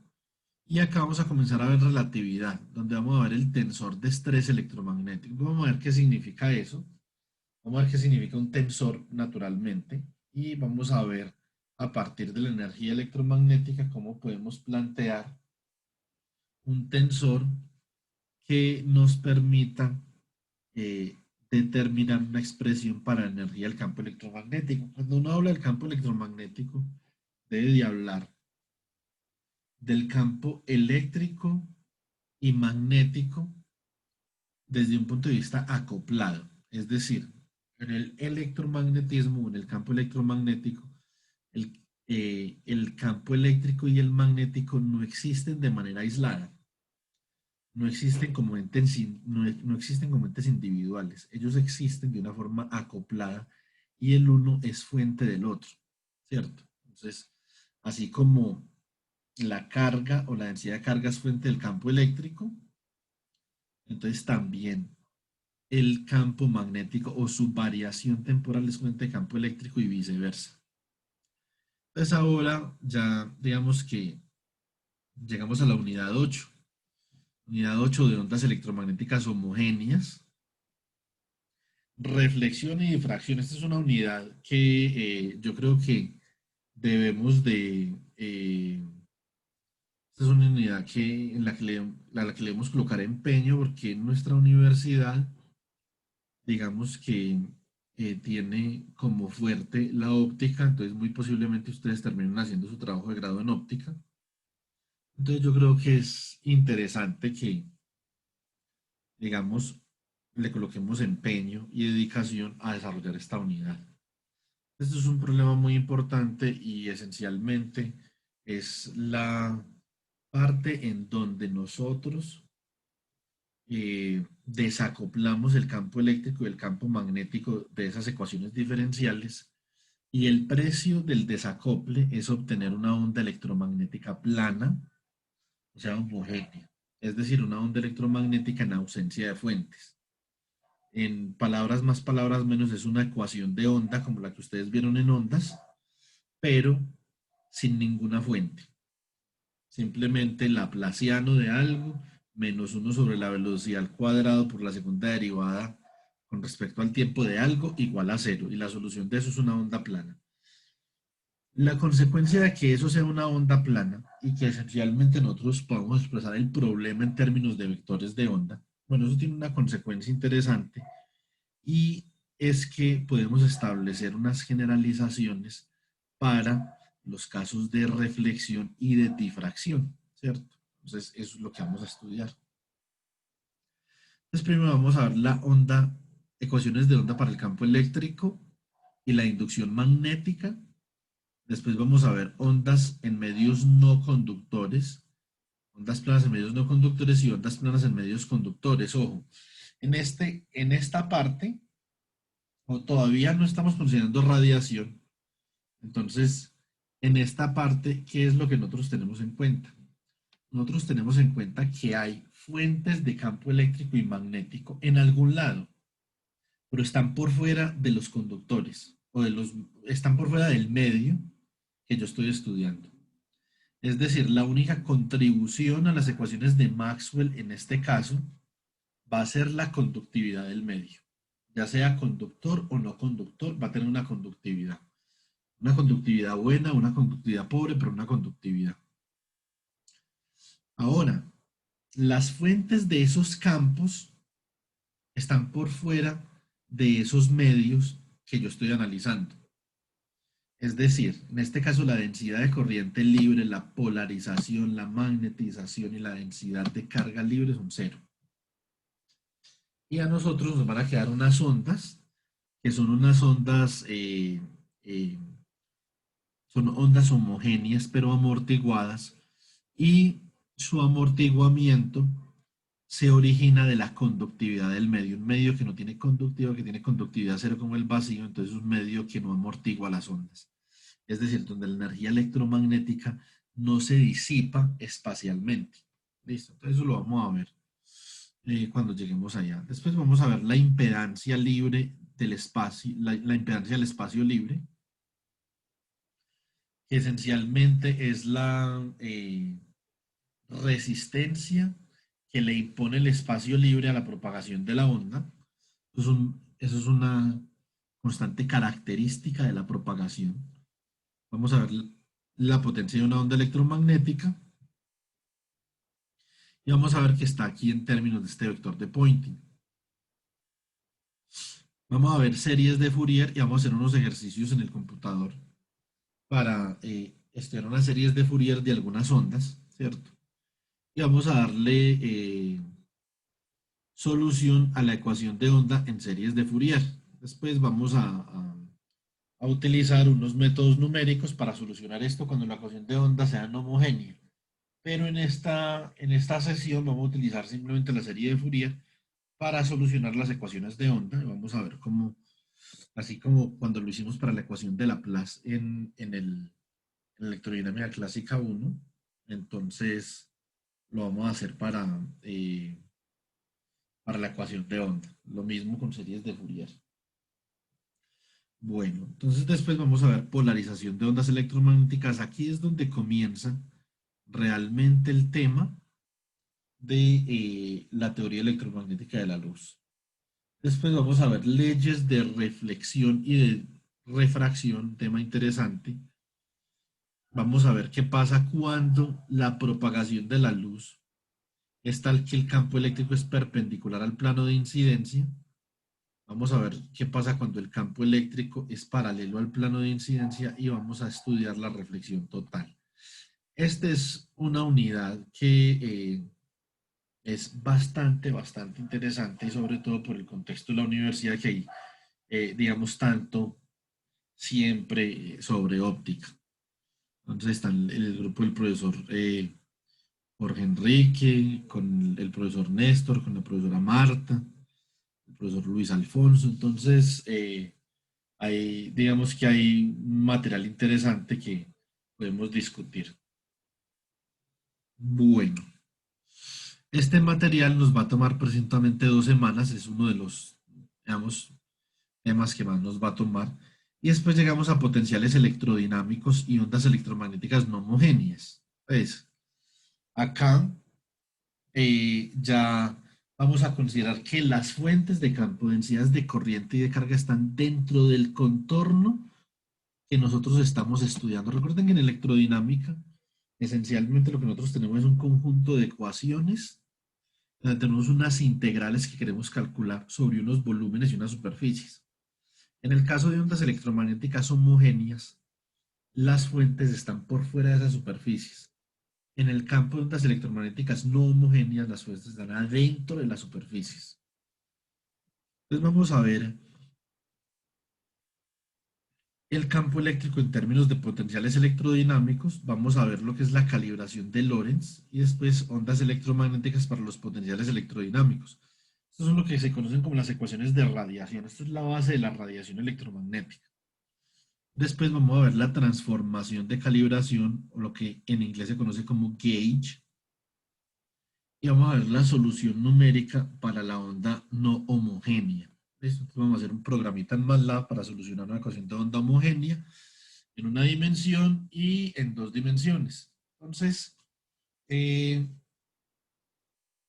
Speaker 1: y acá vamos a comenzar a ver relatividad, donde vamos a ver el tensor de estrés electromagnético. Vamos a ver qué significa eso. Vamos a ver qué significa un tensor naturalmente y vamos a ver a partir de la energía electromagnética cómo podemos plantear un tensor que nos permita eh, determinar una expresión para la energía del campo electromagnético. Cuando uno habla del campo electromagnético, debe de hablar del campo eléctrico y magnético desde un punto de vista acoplado. Es decir, en el electromagnetismo, en el campo electromagnético, el campo eléctrico y el magnético no existen de manera aislada. No existen como entes, no existen como entes individuales. Ellos existen de una forma acoplada y el uno es fuente del otro, ¿cierto? Entonces, así como la carga o la densidad de carga es fuente del campo eléctrico, entonces también el campo magnético o su variación temporal es fuente de campo eléctrico y viceversa. Entonces ahora ya digamos que llegamos a la unidad 8. Unidad 8 de ondas electromagnéticas homogéneas. Reflexión y difracción. Esta es una unidad que yo creo que debemos de... esta es una unidad en la que le debemos colocar empeño porque en nuestra universidad, digamos que tiene como fuerte la óptica, entonces muy posiblemente ustedes terminen haciendo su trabajo de grado en óptica. Entonces yo creo que es interesante que, digamos, le coloquemos empeño y dedicación a desarrollar esta unidad. Esto es un problema muy importante y esencialmente es la parte en donde nosotros desacoplamos el campo eléctrico y el campo magnético de esas ecuaciones diferenciales y el precio del desacople es obtener una onda electromagnética plana, o sea, homogénea, es decir, una onda electromagnética en ausencia de fuentes. En palabras más, palabras menos, es una ecuación de onda como la que ustedes vieron en ondas, pero sin ninguna fuente. Simplemente laplaciano de algo menos 1 sobre la velocidad al cuadrado por la segunda derivada con respecto al tiempo de algo igual a 0. Y la solución de eso es una onda plana. La consecuencia de que eso sea una onda plana y que esencialmente nosotros podamos expresar el problema en términos de vectores de onda, bueno, eso tiene una consecuencia interesante y es que podemos establecer unas generalizaciones para los casos de reflexión y de difracción, ¿cierto? Entonces, eso es lo que vamos a estudiar. Entonces, primero vamos a ver la onda, ecuaciones de onda para el campo eléctrico y la inducción magnética. Después vamos a ver ondas en medios no conductores, ondas planas en medios no conductores y ondas planas en medios conductores. Ojo, en esta parte todavía no estamos considerando radiación. Entonces, en esta parte, ¿qué es lo que nosotros tenemos en cuenta? Nosotros tenemos en cuenta que hay fuentes de campo eléctrico y magnético en algún lado, pero están por fuera de los conductores o están por fuera del medio que yo estoy estudiando. Es decir, la única contribución a las ecuaciones de Maxwell en este caso va a ser la conductividad del medio. Ya sea conductor o no conductor, va a tener una conductividad. Una conductividad buena, una conductividad pobre, pero una conductividad. Ahora, las fuentes de esos campos están por fuera de esos medios que yo estoy analizando. Es decir, en este caso la densidad de corriente libre, la polarización, la magnetización y la densidad de carga libre son cero. Y a nosotros nos van a quedar unas ondas, que son unas ondas, eh, son ondas homogéneas pero amortiguadas, y su amortiguamiento se origina de la conductividad del medio. Un medio que no tiene conductividad, que tiene conductividad cero como el vacío, entonces es un medio que no amortigua las ondas. Es decir, donde la energía electromagnética no se disipa espacialmente. Listo, entonces eso lo vamos a ver cuando lleguemos allá. Después vamos a ver la impedancia libre del espacio, la impedancia del espacio libre, que esencialmente es la resistencia que le impone el espacio libre a la propagación de la onda. Eso es una constante característica de la propagación. Vamos a ver la potencia de una onda electromagnética y vamos a ver que está aquí en términos de este vector de Poynting. Vamos a ver series de Fourier y vamos a hacer unos ejercicios en el computador para estudiar unas series de Fourier de algunas ondas, ¿cierto? Y vamos a darle solución a la ecuación de onda en series de Fourier. Después vamos a utilizar unos métodos numéricos para solucionar esto cuando la ecuación de onda sea no homogénea. Pero en esta sesión vamos a utilizar simplemente la serie de Fourier para solucionar las ecuaciones de onda. Vamos a ver cómo, así como cuando lo hicimos para la ecuación de Laplace en electrodinámica clásica 1, entonces lo vamos a hacer para la ecuación de onda. Lo mismo con series de Fourier. Bueno, entonces después vamos a ver polarización de ondas electromagnéticas. Aquí es donde comienza realmente el tema de la teoría electromagnética de la luz. Después vamos a ver leyes de reflexión y de refracción, tema interesante. Vamos a ver qué pasa cuando la propagación de la luz es tal que el campo eléctrico es perpendicular al plano de incidencia. Vamos a ver qué pasa cuando el campo eléctrico es paralelo al plano de incidencia y vamos a estudiar la reflexión total. Esta es una unidad que es bastante interesante y sobre todo por el contexto de la universidad que hay, digamos, tanto siempre sobre óptica. Entonces está el grupo del profesor Jorge Enrique, con el profesor Néstor, con la profesora Marta, el profesor Luis Alfonso. Entonces, digamos que hay un material interesante que podemos discutir. Bueno, este material nos va a tomar precisamente 2 semanas, es uno de los, digamos, temas que más nos va a tomar. Y después llegamos a potenciales electrodinámicos y ondas electromagnéticas no homogéneas. Pues, acá ya vamos a considerar que las fuentes de campo, densidades de corriente y de carga están dentro del contorno que nosotros estamos estudiando. Recuerden que en electrodinámica, esencialmente lo que nosotros tenemos es un conjunto de ecuaciones, donde tenemos unas integrales que queremos calcular sobre unos volúmenes y unas superficies. En el caso de ondas electromagnéticas homogéneas, las fuentes están por fuera de esas superficies. En el campo de ondas electromagnéticas no homogéneas, las fuentes están adentro de las superficies. Entonces vamos a ver el campo eléctrico en términos de potenciales electrodinámicos. Vamos a ver lo que es la calibración de Lorentz y después ondas electromagnéticas para los potenciales electrodinámicos. Estos son lo que se conocen como las ecuaciones de radiación. Esta es la base de la radiación electromagnética. Después vamos a ver la transformación de calibración, o lo que en inglés se conoce como gauge. Y vamos a ver la solución numérica para la onda no homogénea. ¿Listo? Entonces vamos a hacer un programita en MATLAB para solucionar una ecuación de onda homogénea en una dimensión y en dos dimensiones. Entonces,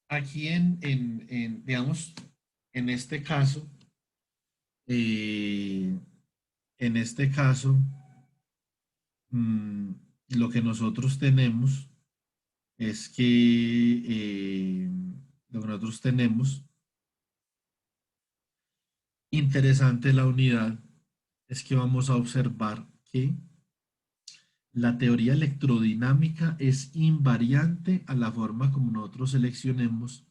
Speaker 1: aquí digamos, en este caso, eh, en este caso, mm, lo que nosotros tenemos es que lo que nosotros tenemos interesante la unidad es que vamos a observar que la teoría electrodinámica es invariante a la forma como nosotros seleccionemos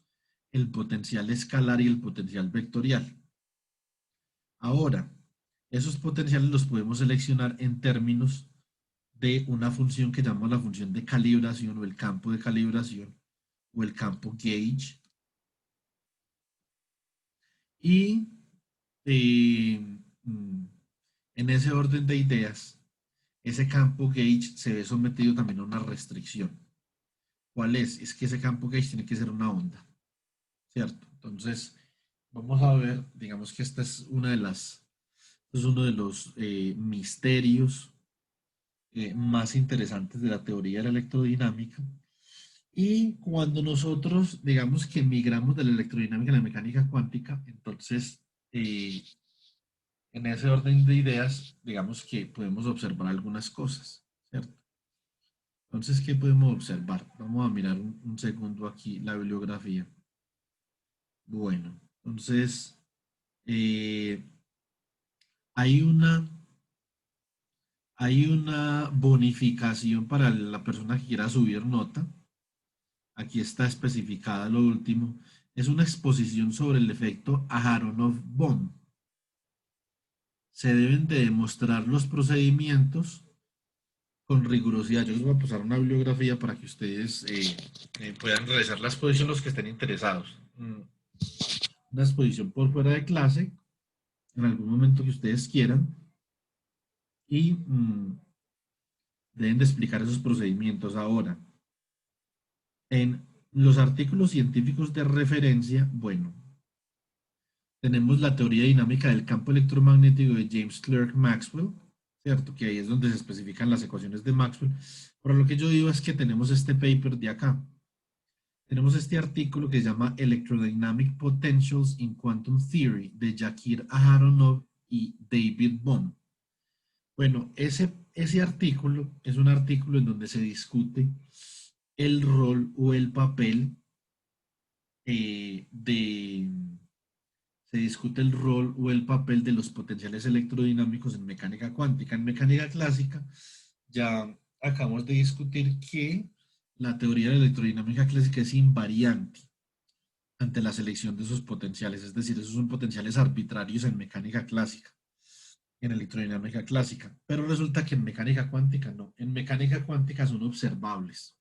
Speaker 1: el potencial escalar y el potencial vectorial. Ahora, esos potenciales los podemos seleccionar en términos de una función que llamamos la función de calibración o el campo de calibración o el campo gauge. Y en ese orden de ideas, ese campo gauge se ve sometido también a una restricción. ¿Cuál es? Es que ese campo gauge tiene que ser una onda, ¿cierto? Entonces, vamos a ver, digamos que esta es es uno de los misterios más interesantes de la teoría de la electrodinámica. Y cuando nosotros, digamos que migramos de la electrodinámica a la mecánica cuántica, entonces, en ese orden de ideas, digamos que podemos observar algunas cosas, ¿cierto? Entonces, ¿qué podemos observar? Vamos a mirar un segundo aquí la bibliografía. Bueno, entonces, eh, hay una, hay una bonificación para la persona que quiera subir nota. Aquí está especificada lo último. Es una exposición sobre el efecto Aharonov-Bohm. Se deben de demostrar los procedimientos con rigurosidad. Yo les voy a pasar una bibliografía para que ustedes puedan realizar la exposición los que estén interesados. Una exposición por fuera de clase, en algún momento que ustedes quieran, y deben de explicar esos procedimientos. Ahora, en los artículos científicos de referencia, bueno, tenemos la teoría dinámica del campo electromagnético de James Clerk Maxwell, ¿cierto? Que ahí es donde se especifican las ecuaciones de Maxwell. Pero lo que yo digo es que tenemos este paper de acá. Tenemos este artículo que se llama Electrodynamic Potentials in Quantum Theory de Jakir Aharonov y David Bohm. Bueno, ese artículo es un artículo en donde se discute el rol o el papel se discute el rol o el papel de los potenciales electrodinámicos en mecánica cuántica. En mecánica clásica ya acabamos de discutir que la teoría de la electrodinámica clásica es invariante ante la selección de esos potenciales, es decir, esos son potenciales arbitrarios en mecánica clásica, en electrodinámica clásica, pero resulta que en mecánica cuántica no, en mecánica cuántica son observables,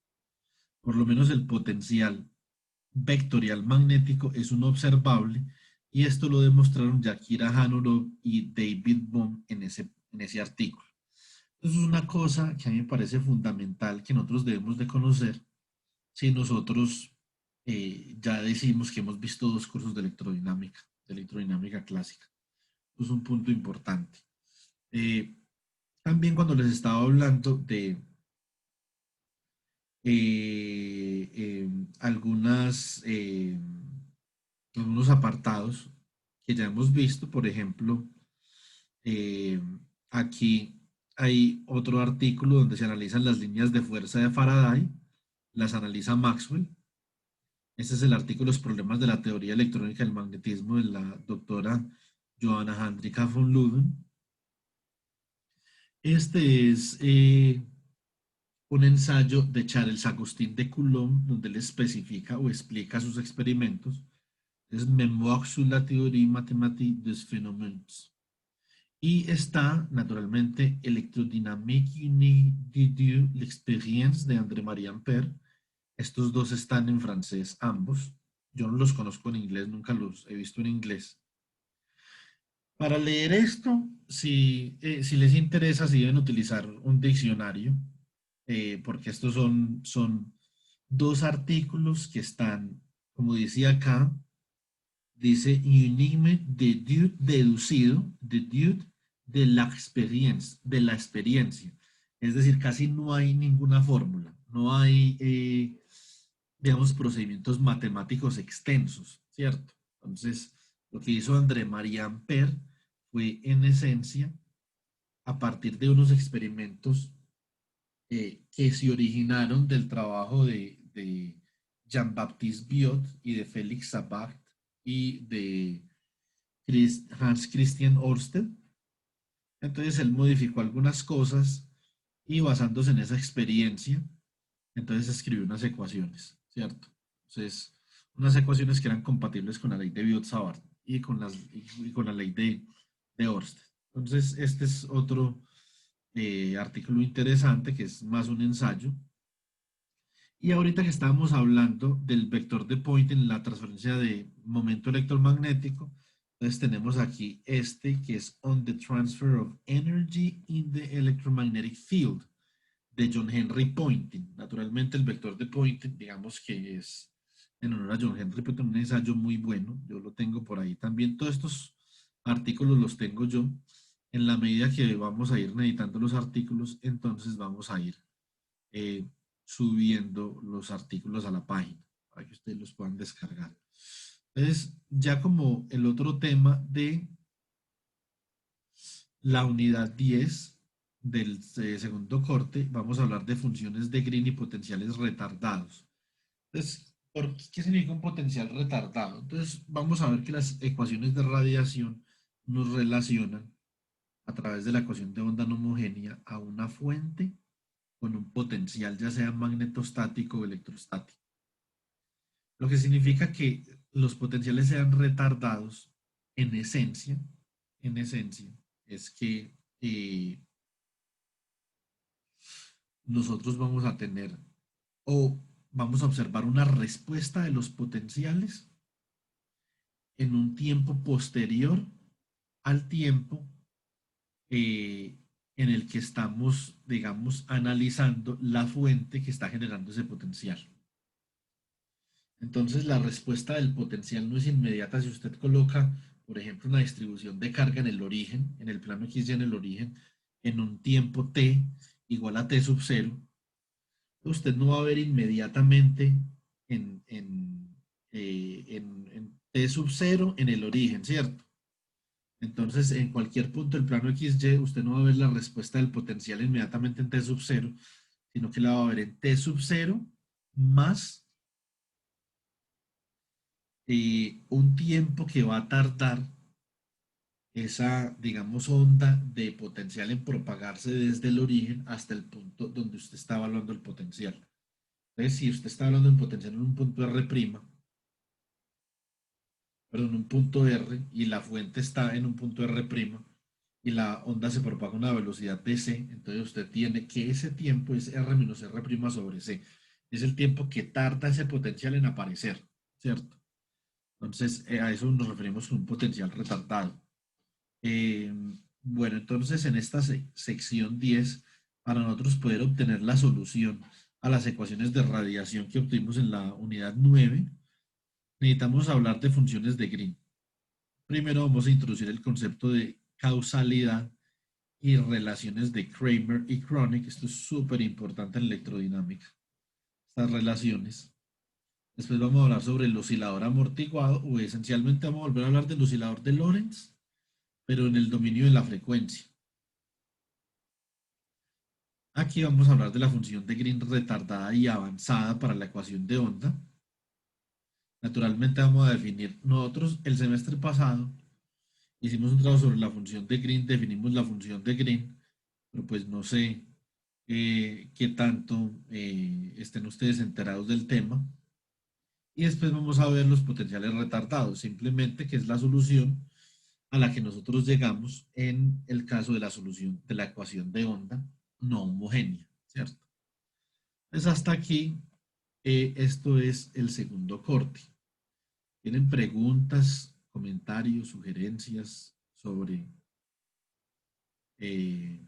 Speaker 1: por lo menos el potencial vectorial magnético es un observable y esto lo demostraron Yakira Hanurov y David Bohm en ese artículo. Entonces es una cosa que a mí me parece fundamental que nosotros debemos de conocer si nosotros ya decimos que hemos visto dos cursos de electrodinámica clásica. Eso es un punto importante. También cuando les estaba hablando de algunas, algunos apartados que ya hemos visto, por ejemplo, eh, aquí hay otro artículo donde se analizan las líneas de fuerza de Faraday, las analiza Maxwell. Este es el artículo Los problemas de la teoría electrónica del magnetismo de la doctora Johanna Hendrika von Leeuwen. Este es un ensayo de Charles Agustín de Coulomb, donde él especifica o explica sus experimentos. Es Mémoire sur la théorie mathématique des phénomènes. Y está, naturalmente, Electrodynamique unique de l'expérience de André-Marie Ampère. Estos dos están en francés, ambos. Yo no los conozco en inglés, nunca los he visto en inglés. Para leer esto, si les interesa, si deben utilizar un diccionario, porque estos son dos artículos que están, como decía acá, dice uniquement deducido, deduced de la experiencia. Es decir, casi no hay ninguna fórmula, no hay, digamos, procedimientos matemáticos extensos, ¿cierto? Entonces, lo que hizo André-Marie Ampère fue, en esencia, a partir de unos experimentos que se originaron del trabajo de Jean-Baptiste Biot y de Félix Savart y de Hans Christian Ørsted. Entonces él modificó algunas cosas y basándose en esa experiencia, entonces escribió unas ecuaciones, ¿cierto? Entonces, unas ecuaciones que eran compatibles con la ley de Biot-Savart y con la ley de Ørsted. Entonces, este es otro artículo interesante que es más un ensayo. Y ahorita que estábamos hablando del vector de Poynting en la transferencia de momento electromagnético, entonces tenemos aquí este que es On the Transfer of Energy in the Electromagnetic Field de John Henry Poynting. Naturalmente el vector de Poynting, digamos que es en honor a John Henry Poynting, un ensayo muy bueno. Yo lo tengo por ahí también. Todos estos artículos los tengo yo. En la medida que vamos a ir editando los artículos, entonces vamos a ir eh, subiendo los artículos a la página para que ustedes los puedan descargar. Entonces, ya como el otro tema de la unidad 10 del segundo corte, vamos a hablar de funciones de Green y potenciales retardados. Entonces, ¿qué significa un potencial retardado? Entonces, vamos a ver que las ecuaciones de radiación nos relacionan a través de la ecuación de onda no homogénea a una fuente con un potencial ya sea magnetostático o electrostático. Lo que significa que los potenciales sean retardados en esencia, es que nosotros vamos a tener o vamos a observar una respuesta de los potenciales en un tiempo posterior al tiempo en el que estamos, digamos, analizando la fuente que está generando ese potencial. Entonces, la respuesta del potencial no es inmediata si usted coloca, por ejemplo, una distribución de carga en el origen, en el plano X y en el origen, en un tiempo t igual a t sub 0. Usted no va a ver inmediatamente en t sub 0 en el origen, ¿cierto? Entonces, en cualquier punto del plano XY, usted no va a ver la respuesta del potencial inmediatamente en t sub 0, sino que la va a ver en t sub 0 más un tiempo que va a tardar esa, digamos, onda de potencial en propagarse desde el origen hasta el punto donde usted está evaluando el potencial. Entonces, si usted está hablando en potencial en un punto R', perdón, un punto R, y la fuente está en un punto R', y la onda se propaga a una velocidad de c, entonces usted tiene que ese tiempo es R menos R' sobre c. Es el tiempo que tarda ese potencial en aparecer, ¿cierto? Entonces, a eso nos referimos con un potencial retardado. Bueno, entonces en esta sección 10, para nosotros poder obtener la solución a las ecuaciones de radiación que obtuvimos en la unidad 9, necesitamos hablar de funciones de Green. Primero vamos a introducir el concepto de causalidad y relaciones de Kramer y Kronig. Esto es súper importante en electrodinámica, estas relaciones. Después vamos a hablar sobre el oscilador amortiguado, o esencialmente vamos a volver a hablar del oscilador de Lorentz, pero en el dominio de la frecuencia. Aquí vamos a hablar de la función de Green retardada y avanzada para la ecuación de onda. Naturalmente vamos a definir, nosotros el semestre pasado hicimos un trabajo sobre la función de Green, definimos la función de Green, pero pues no sé qué tanto estén ustedes enterados del tema. Y después vamos a ver los potenciales retardados, simplemente que es la solución a la que nosotros llegamos en el caso de la solución de la ecuación de onda no homogénea, ¿cierto? Pues hasta aquí, esto es el segundo corte. ¿Tienen preguntas, comentarios, sugerencias eh,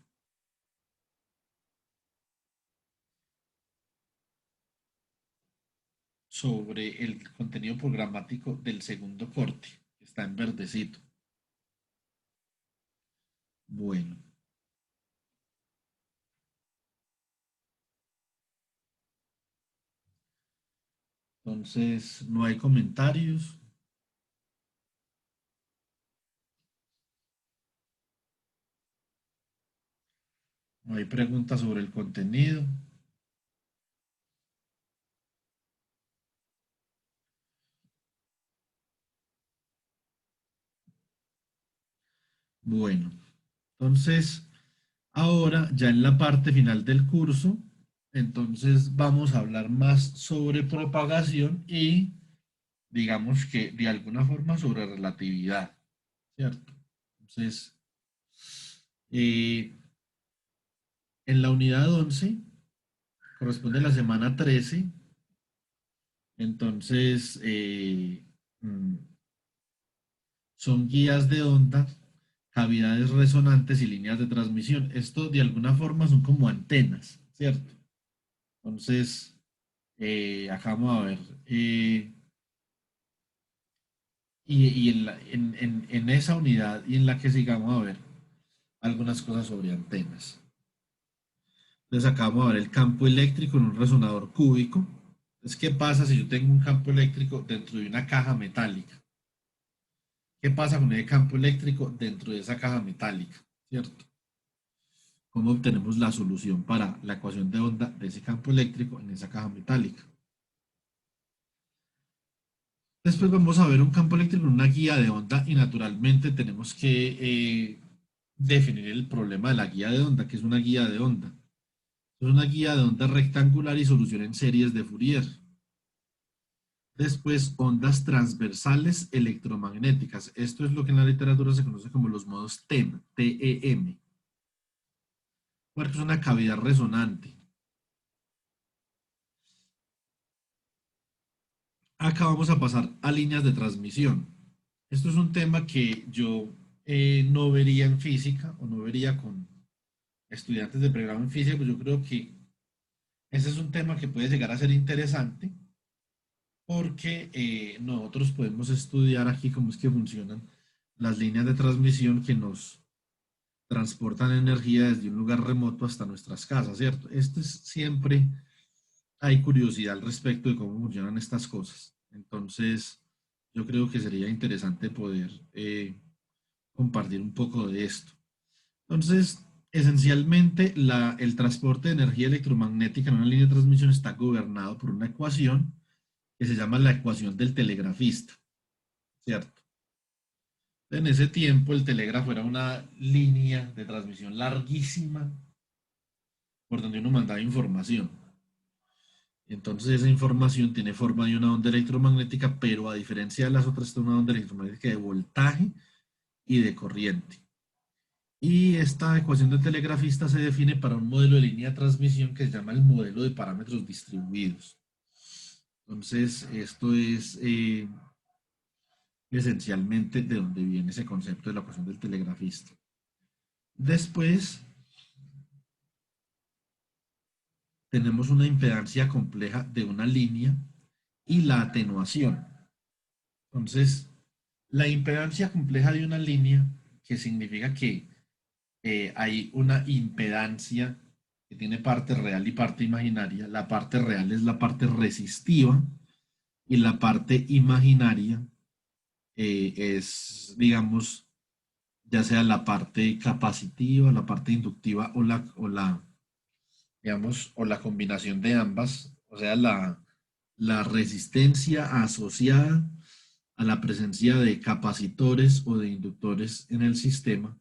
Speaker 1: sobre el contenido programático del segundo corte? Está en verdecito. Bueno, entonces no hay comentarios. No hay preguntas sobre el contenido. Bueno, entonces ahora ya en la parte final del curso, entonces vamos a hablar más sobre propagación y digamos que de alguna forma sobre relatividad, ¿cierto? Entonces, eh, en la unidad 11 corresponde a la semana 13, entonces mm, son guías de onda, cavidades resonantes y líneas de transmisión. Esto de alguna forma son como antenas, ¿cierto? Entonces, acá vamos a ver. Y en esa unidad y en la que sigamos a ver algunas cosas sobre antenas. Entonces acá vamos a ver el campo eléctrico en un resonador cúbico. Entonces, ¿qué pasa si yo tengo un campo eléctrico dentro de una caja metálica? ¿Qué pasa con el campo eléctrico dentro de esa caja metálica? ¿Cierto? ¿Cómo obtenemos la solución para la ecuación de onda de ese campo eléctrico en esa caja metálica? Después vamos a ver un campo eléctrico en una guía de onda y naturalmente tenemos que definir el problema de la guía de onda, que es una guía de onda. Es una guía de onda rectangular y solución en series de Fourier. Después, ondas transversales electromagnéticas. Esto es lo que en la literatura se conoce como los modos TEM, TEM. Porque es una cavidad resonante. Acá vamos a pasar a líneas de transmisión. Esto es un tema que yo no vería en física o no vería con estudiantes de pregrado en física, pues yo creo que ese es un tema que puede llegar a ser interesante porque nosotros podemos estudiar aquí cómo es que funcionan las líneas de transmisión que nos transportan energía desde un lugar remoto hasta nuestras casas, ¿cierto? Esto es siempre, hay curiosidad al respecto de cómo funcionan estas cosas. Entonces, yo creo que sería interesante poder compartir un poco de esto. Entonces, esencialmente, el transporte de energía electromagnética en una línea de transmisión está gobernado por una ecuación que se llama la ecuación del telegrafista, ¿cierto? En ese tiempo el telégrafo era una línea de transmisión larguísima por donde uno mandaba información. Entonces esa información tiene forma de una onda electromagnética, pero a diferencia de las otras, es una onda electromagnética de voltaje y de corriente. Y esta ecuación del telegrafista se define para un modelo de línea de transmisión que se llama el modelo de parámetros distribuidos. Entonces, esto es esencialmente de donde viene ese concepto de la ecuación del telegrafista. Después tenemos una impedancia compleja de una línea y la atenuación. Entonces, la impedancia compleja de una línea, que significa que hay una impedancia que tiene parte real y parte imaginaria. La parte real es la parte resistiva y la parte imaginaria es, digamos, ya sea la parte capacitiva, la parte inductiva o la digamos, o la combinación de ambas, o sea, la resistencia asociada a la presencia de capacitores o de inductores en el sistema.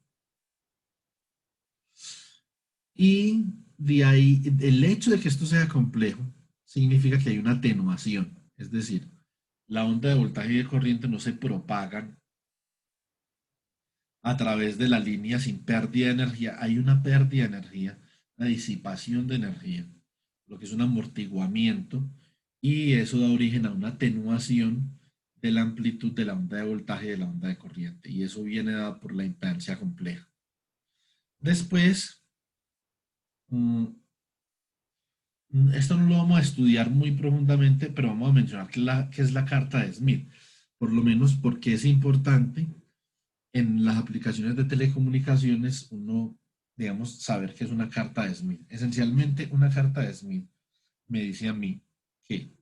Speaker 1: Y de ahí, el hecho de que esto sea complejo significa que hay una atenuación, es decir, la onda de voltaje y de corriente no se propagan a través de la línea sin pérdida de energía. Hay una pérdida de energía, una disipación de energía, lo que es un amortiguamiento, y eso da origen a una atenuación de la amplitud de la onda de voltaje y de la onda de corriente, y eso viene dado por la impedancia compleja. Después, mm, esto no lo vamos a estudiar muy profundamente, pero vamos a mencionar qué es la carta de Smith, por lo menos porque es importante en las aplicaciones de telecomunicaciones uno, digamos, saber qué es una carta de Smith. Esencialmente, una carta de Smith me dice a mí que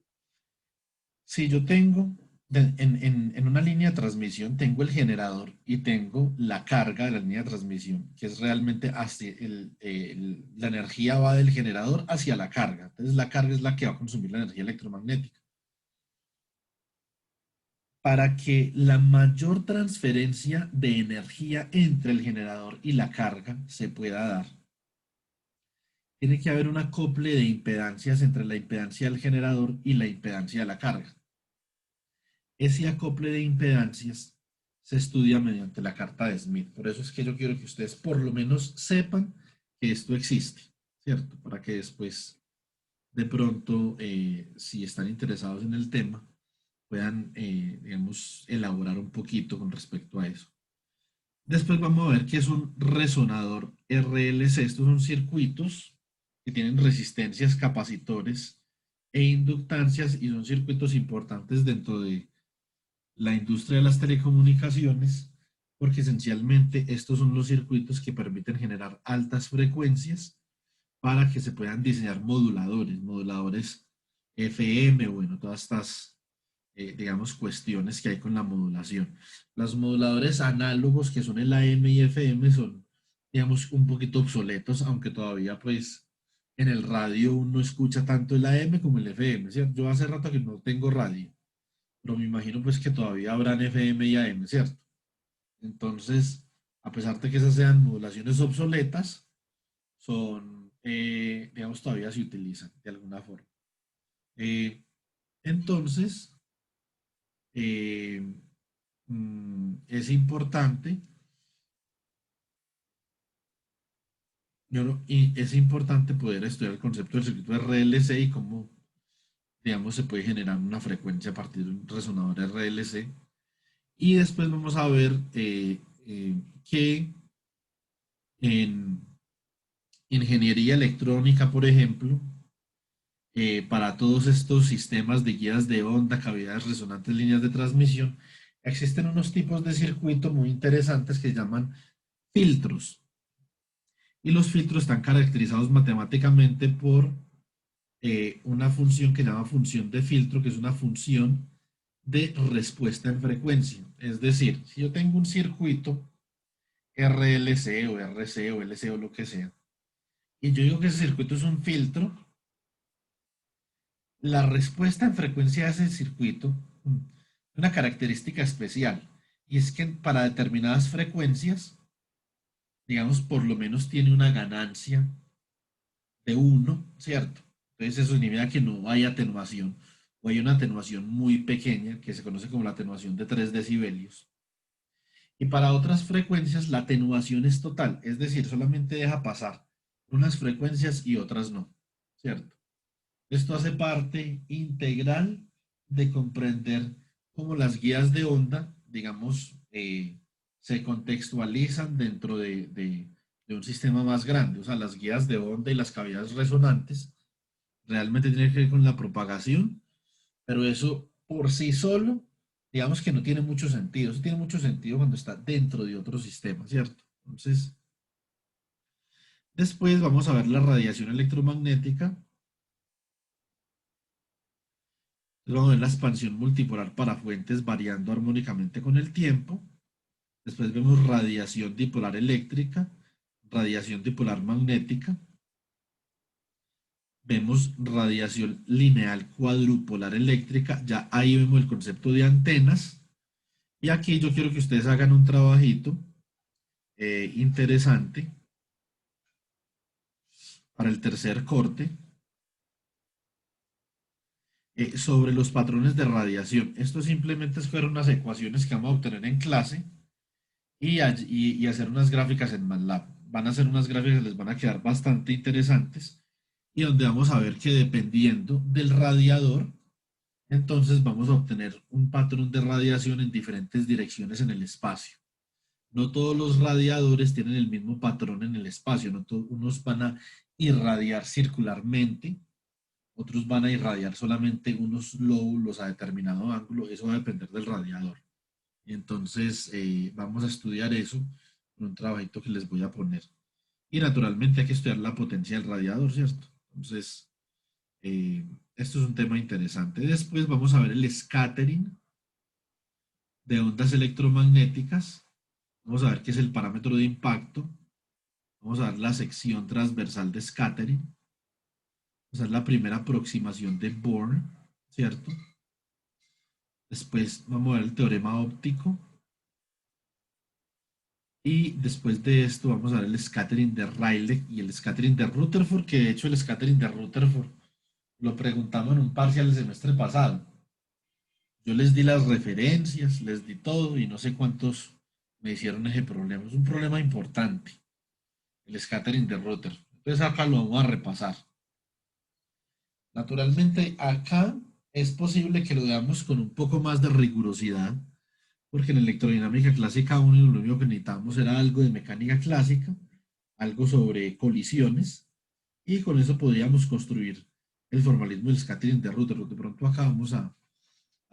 Speaker 1: si yo tengo en una línea de transmisión, tengo el generador y tengo la carga de la línea de transmisión, que es realmente hacia la energía va del generador hacia la carga. Entonces, la carga es la que va a consumir la energía electromagnética. Para que la mayor transferencia de energía entre el generador y la carga se pueda dar, tiene que haber un acople de impedancias entre la impedancia del generador y la impedancia de la carga. Ese acople de impedancias se estudia mediante la carta de Smith. Por eso es que yo quiero que ustedes por lo menos sepan que esto existe, ¿cierto? Para que después, de pronto, si están interesados en el tema, puedan, digamos, elaborar un poquito con respecto a eso. Después vamos a ver qué es un resonador RLC. Estos son circuitos que tienen resistencias, capacitores e inductancias y son circuitos importantes dentro de la industria de las telecomunicaciones porque esencialmente estos son los circuitos que permiten generar altas frecuencias para que se puedan diseñar moduladores FM, bueno, todas estas digamos, cuestiones que hay con la modulación. Los moduladores análogos, que son el AM y FM, son, digamos, un poquito obsoletos, aunque todavía, pues, en el radio uno escucha tanto el AM como el FM, ¿cierto? Yo hace rato que no tengo radio, pero me imagino, pues, que todavía habrán FM y AM, ¿cierto? Entonces, a pesar de que esas sean modulaciones obsoletas, son, digamos, todavía se utilizan de alguna forma. Entonces, eh, es importante, y es importante poder estudiar el concepto del circuito RLC y cómo, digamos, se puede generar una frecuencia a partir de un resonador RLC. Y después vamos a ver que en ingeniería electrónica, por ejemplo, para todos estos sistemas de guías de onda, cavidades resonantes, líneas de transmisión, existen unos tipos de circuito muy interesantes que se llaman filtros. Y los filtros están caracterizados matemáticamente por una función que se llama función de filtro, que es una función de respuesta en frecuencia. Es decir, si yo tengo un circuito RLC o RC o LC o lo que sea, y yo digo que ese circuito es un filtro, la respuesta en frecuencia de ese circuito es una característica especial, y es que para determinadas frecuencias, digamos, por lo menos tiene una ganancia de 1, ¿cierto? Entonces eso significa que no hay atenuación o hay una atenuación muy pequeña que se conoce como la atenuación de 3 decibelios. Y para otras frecuencias la atenuación es total, es decir, solamente deja pasar unas frecuencias y otras no, ¿cierto? Esto hace parte integral de comprender cómo las guías de onda, digamos, se contextualizan dentro de un sistema más grande. O sea, las guías de onda y las cavidades resonantes realmente tienen que ver con la propagación, pero eso por sí solo, digamos que no tiene mucho sentido. Eso tiene mucho sentido cuando está dentro de otro sistema, ¿cierto? Entonces, después vamos a ver la radiación electromagnética. Vamos a ver la expansión multipolar para fuentes variando armónicamente con el tiempo. Después vemos radiación dipolar eléctrica, radiación dipolar magnética. vemos radiación lineal cuadrupolar eléctrica, ya ahí vemos el concepto de antenas. Y aquí yo quiero que ustedes hagan un trabajito interesante para el tercer corte sobre los patrones de radiación. Esto simplemente es coger unas ecuaciones que vamos a obtener en clase y hacer unas gráficas en MATLAB. Van a ser unas gráficas que les van a quedar bastante interesantes y donde vamos a ver que dependiendo del radiador, entonces vamos a obtener un patrón de radiación en diferentes direcciones en el espacio. No todos los radiadores tienen el mismo patrón en el espacio, no unos van a irradiar circularmente, otros van a irradiar solamente unos lóbulos a determinado ángulo, eso va a depender del radiador. Y entonces vamos a estudiar eso con un trabajito que les voy a poner. Y naturalmente hay que estudiar la potencia del radiador, ¿cierto? Entonces, esto es un tema interesante. Después vamos a ver el scattering de ondas electromagnéticas. Vamos a ver qué es el parámetro de impacto. Vamos a ver la sección transversal de scattering. Esa es la primera aproximación de Born, ¿cierto? Después vamos a ver el teorema óptico. Y después de esto vamos a ver el scattering de Rayleigh y el scattering de Rutherford, que de hecho el scattering de Rutherford lo preguntamos en un parcial el semestre pasado. Yo les di las referencias, les di todo y no sé cuántos me hicieron ese problema. Es un problema importante, el scattering de Rutherford. Entonces acá lo vamos a repasar. Naturalmente acá es posible que lo veamos con un poco más de rigurosidad, porque en electrodinámica clásica 1 lo único que necesitábamos era algo de mecánica clásica, algo sobre colisiones, y con eso podríamos construir el formalismo del scattering de Rutherford. De pronto acá vamos a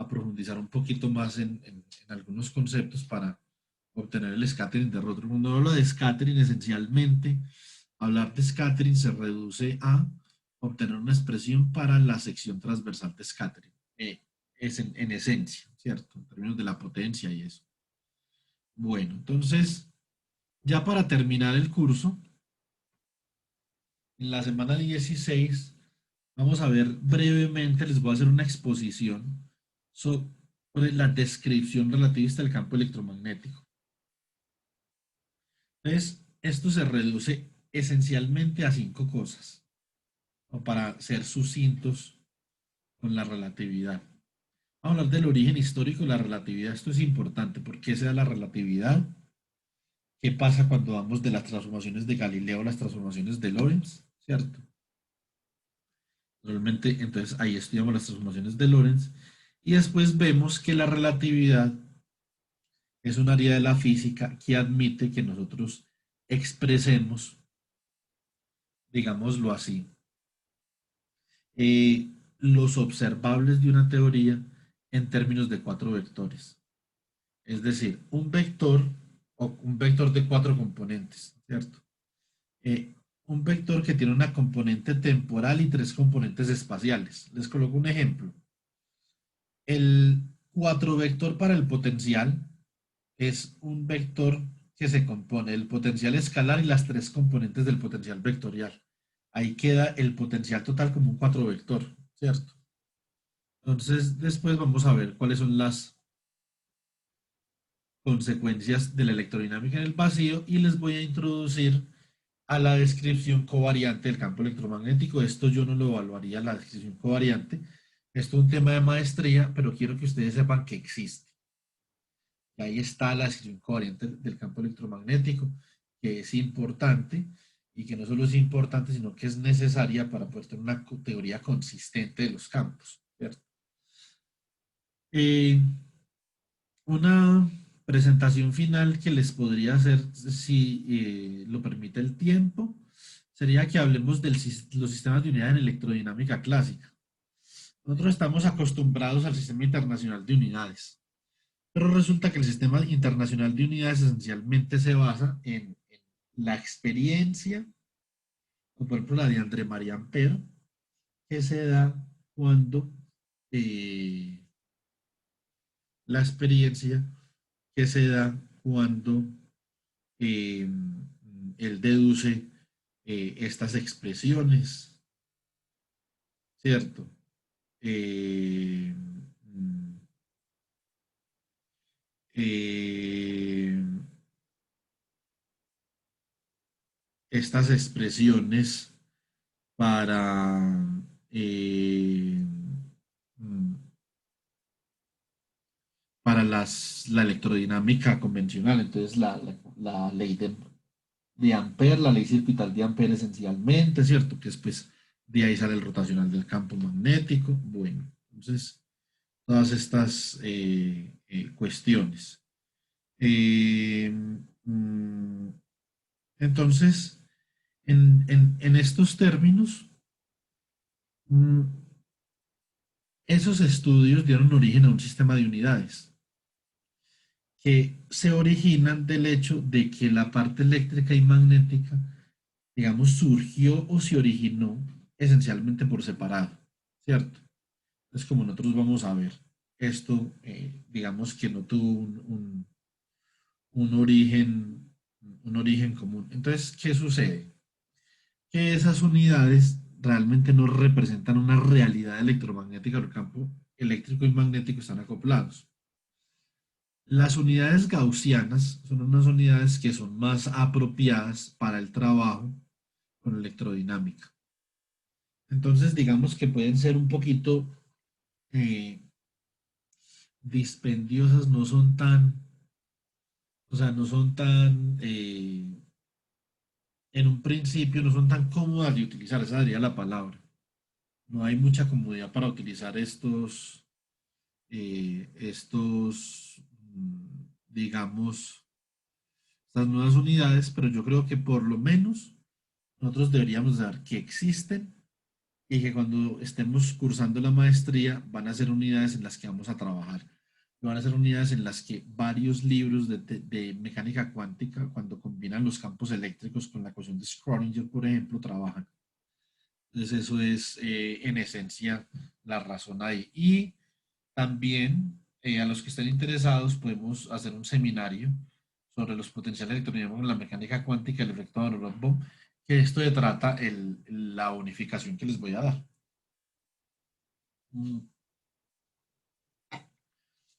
Speaker 1: profundizar un poquito más en algunos conceptos para obtener el scattering de Rutherford. Cuando hablo de scattering, esencialmente, hablar de scattering se reduce a obtener una expresión para la sección transversal de scattering. Es en esencia, ¿cierto? En términos de la potencia y eso. Bueno, entonces, ya para terminar el curso, en la semana 16 vamos a ver brevemente, les voy a hacer una exposición sobre la descripción relativista del campo electromagnético. Entonces, esto se reduce esencialmente a 5 cosas, o para ser sucintos con la relatividad. Vamos a hablar del origen histórico de la relatividad. Esto es importante. ¿Por qué se da la relatividad? ¿Qué pasa cuando vamos de las transformaciones de Galileo a las transformaciones de Lorentz? ¿Cierto? Realmente, entonces ahí estudiamos las transformaciones de Lorentz y después vemos que la relatividad es un área de la física que admite que nosotros expresemos, digámoslo así, los observables de una teoría en términos de 4 vectores. Es decir, un vector o un vector de 4 componentes, ¿cierto? Un vector que tiene una componente temporal y 3 componentes espaciales. Les coloco un ejemplo. El 4 vector para el potencial es un vector que se compone del potencial escalar y las 3 componentes del potencial vectorial. Ahí queda el potencial total como un 4 vector, ¿cierto? Entonces, después vamos a ver cuáles son las consecuencias de la electrodinámica en el vacío y les voy a introducir a la descripción covariante del campo electromagnético. Esto yo no lo evaluaría, la descripción covariante. Esto es un tema de maestría, pero quiero que ustedes sepan que existe. Y ahí está la descripción covariante del campo electromagnético, que es importante y que no solo es importante, sino que es necesaria para poder tener una teoría consistente de los campos, ¿cierto? Una presentación final que les podría hacer, si lo permite el tiempo, sería que hablemos de los sistemas de unidad en electrodinámica clásica. Nosotros estamos acostumbrados al sistema internacional de unidades, pero resulta que el sistema internacional de unidades esencialmente se basa en la experiencia, como por ejemplo la de André Marie Ampère, que se da cuando la experiencia que se da cuando él deduce estas expresiones ¿cierto? Eh, mm, eh, estas expresiones para mm, para la electrodinámica convencional. Entonces, la ley de Ampere, la ley circuital de Ampere esencialmente, ¿cierto? Que es pues de ahí sale el rotacional del campo magnético. Bueno, entonces, todas estas cuestiones. Eh, mm, entonces, en estos términos, mm, esos estudios dieron origen a un sistema de unidades que se originan del hecho de que la parte eléctrica y magnética, digamos, surgió o se originó esencialmente por separado, ¿cierto? Es como nosotros vamos a ver, esto, digamos que no tuvo un origen, un origen común. Entonces, ¿qué sucede? Que esas unidades realmente no representan una realidad electromagnética, el campo eléctrico y magnético están acoplados. Las unidades gaussianas son unas unidades que son más apropiadas para el trabajo con electrodinámica. Entonces, digamos que pueden ser un poquito eh, dispendiosas, no son tan, o sea, no son tan, en un principio no son tan cómodas de utilizar, esa sería la palabra. No hay mucha comodidad para utilizar digamos, estas nuevas unidades, pero yo creo que por lo menos nosotros deberíamos saber que existen y que cuando estemos cursando la maestría van a ser unidades en las que vamos a trabajar. Van a ser unidades en las que varios libros de mecánica cuántica, cuando combinan los campos eléctricos con la ecuación de Schrödinger, por ejemplo, trabajan. Entonces eso es en esencia la razón ahí. Y también a los que estén interesados podemos hacer un seminario sobre los potenciales electrodinámicos en la mecánica cuántica y el efecto de Rotbohm, que esto se trata la unificación que les voy a dar. Mm,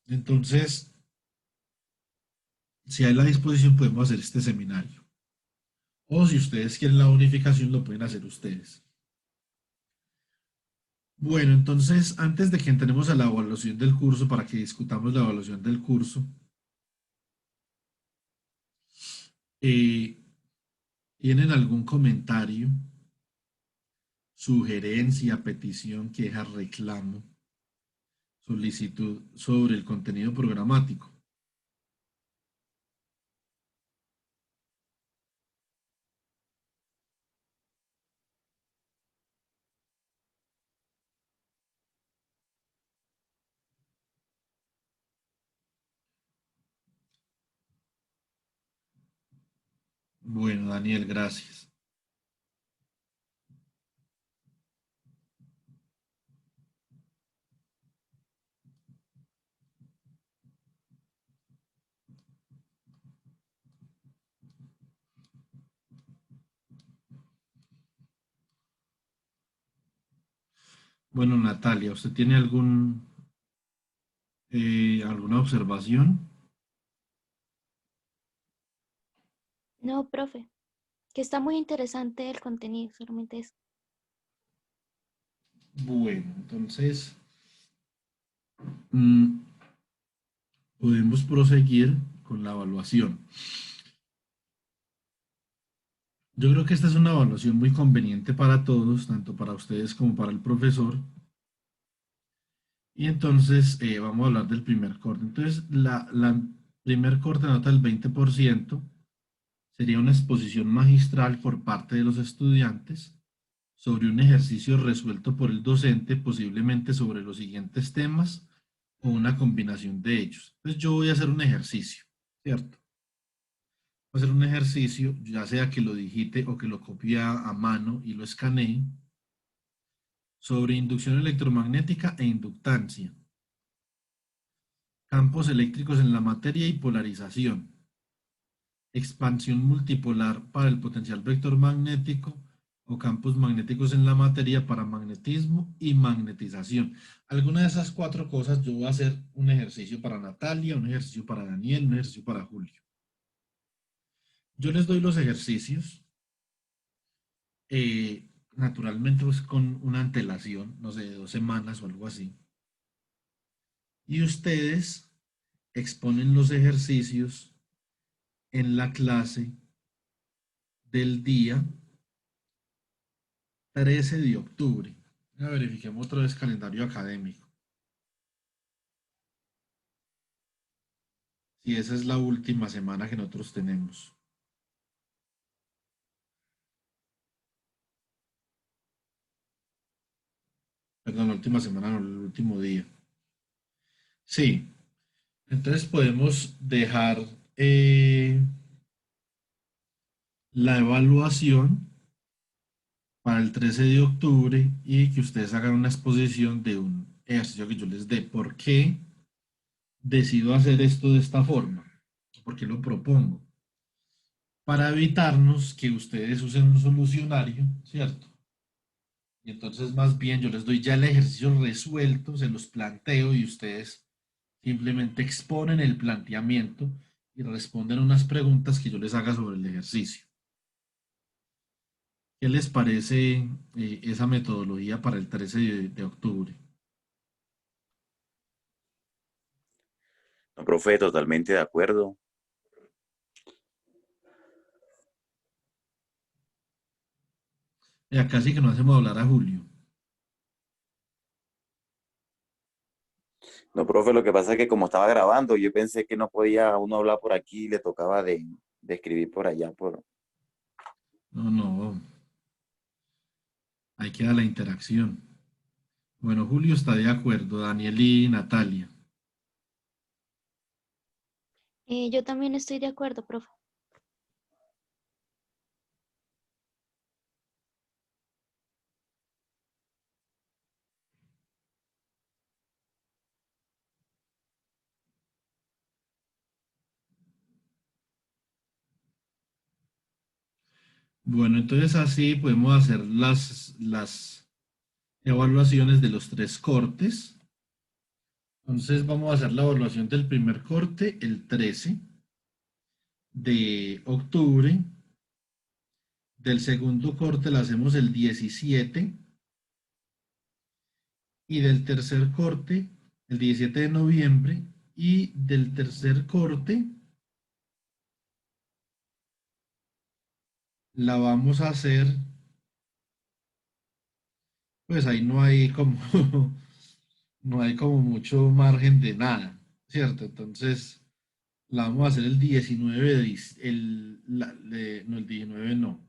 Speaker 1: Entonces, si hay la disposición, podemos hacer este seminario. O si ustedes quieren la unificación, lo pueden hacer ustedes. Bueno, entonces, antes de que entremos a la evaluación del curso, para que discutamos la evaluación del curso, eh, ¿tienen algún comentario, sugerencia, petición, queja, reclamo, solicitud sobre el contenido programático? Bueno, Daniel, gracias. Bueno, Natalia, ¿usted tiene alguna observación?
Speaker 2: No, profe, que está muy interesante el contenido, solamente eso.
Speaker 1: Bueno, entonces mm, podemos proseguir con la evaluación. Yo creo que esta es una evaluación muy conveniente para todos, tanto para ustedes como para el profesor. Y entonces vamos a hablar del primer corte. Entonces, la primer corte nota del 20% sería una exposición magistral por parte de los estudiantes sobre un ejercicio resuelto por el docente, posiblemente sobre los siguientes temas o una combinación de ellos. Entonces, yo voy a hacer un ejercicio, ¿cierto? Voy a hacer un ejercicio, ya sea que lo digite o que lo copie a mano y lo escanee, sobre inducción electromagnética e inductancia, campos eléctricos en la materia y polarización, expansión multipolar para el potencial vector magnético o campos magnéticos en la materia para magnetismo y magnetización. Alguna de esas cuatro cosas yo voy a hacer un ejercicio para Natalia, un ejercicio para Daniel, un ejercicio para Julio. Yo les doy los ejercicios, naturalmente pues con una antelación, no sé, de 2 semanas o algo así. Y ustedes exponen los ejercicios en la clase del día 13 de octubre. Ya verifiquemos otra vez calendario académico. Si esa es la última semana que nosotros tenemos. Perdón, la última semana, no, el último día. Sí, entonces podemos dejar la evaluación para el 13 de octubre y que ustedes hagan una exposición de un ejercicio que yo les dé. ¿Por qué decido hacer esto de esta forma? ¿Por qué lo propongo? Para evitarnos que ustedes usen un solucionario, ¿cierto? Y entonces más bien yo les doy ya el ejercicio resuelto, se los planteo y ustedes simplemente exponen el planteamiento y responden unas preguntas que yo les haga sobre el ejercicio. ¿Qué les parece esa metodología para el 13 de octubre?
Speaker 3: No, profe, totalmente de acuerdo.
Speaker 1: Ya casi que no hacemos hablar a Julio.
Speaker 3: No, profe, lo que pasa es que como estaba grabando, yo pensé que no podía uno hablar por aquí, le tocaba de escribir por allá.
Speaker 1: No, no, hay que dar la interacción. Bueno, Julio está de acuerdo, Daniel y Natalia.
Speaker 2: Yo también estoy de acuerdo, profe.
Speaker 1: Bueno, entonces así podemos hacer las evaluaciones de los 3 cortes. Entonces vamos a hacer la evaluación del primer corte el 13 de octubre. Del segundo corte la hacemos el 17 y del tercer corte el 17 de noviembre y del tercer corte la vamos a hacer, pues ahí no hay como, no hay como mucho margen de nada, ¿cierto? Entonces la vamos a hacer el 19 no, el 19 no.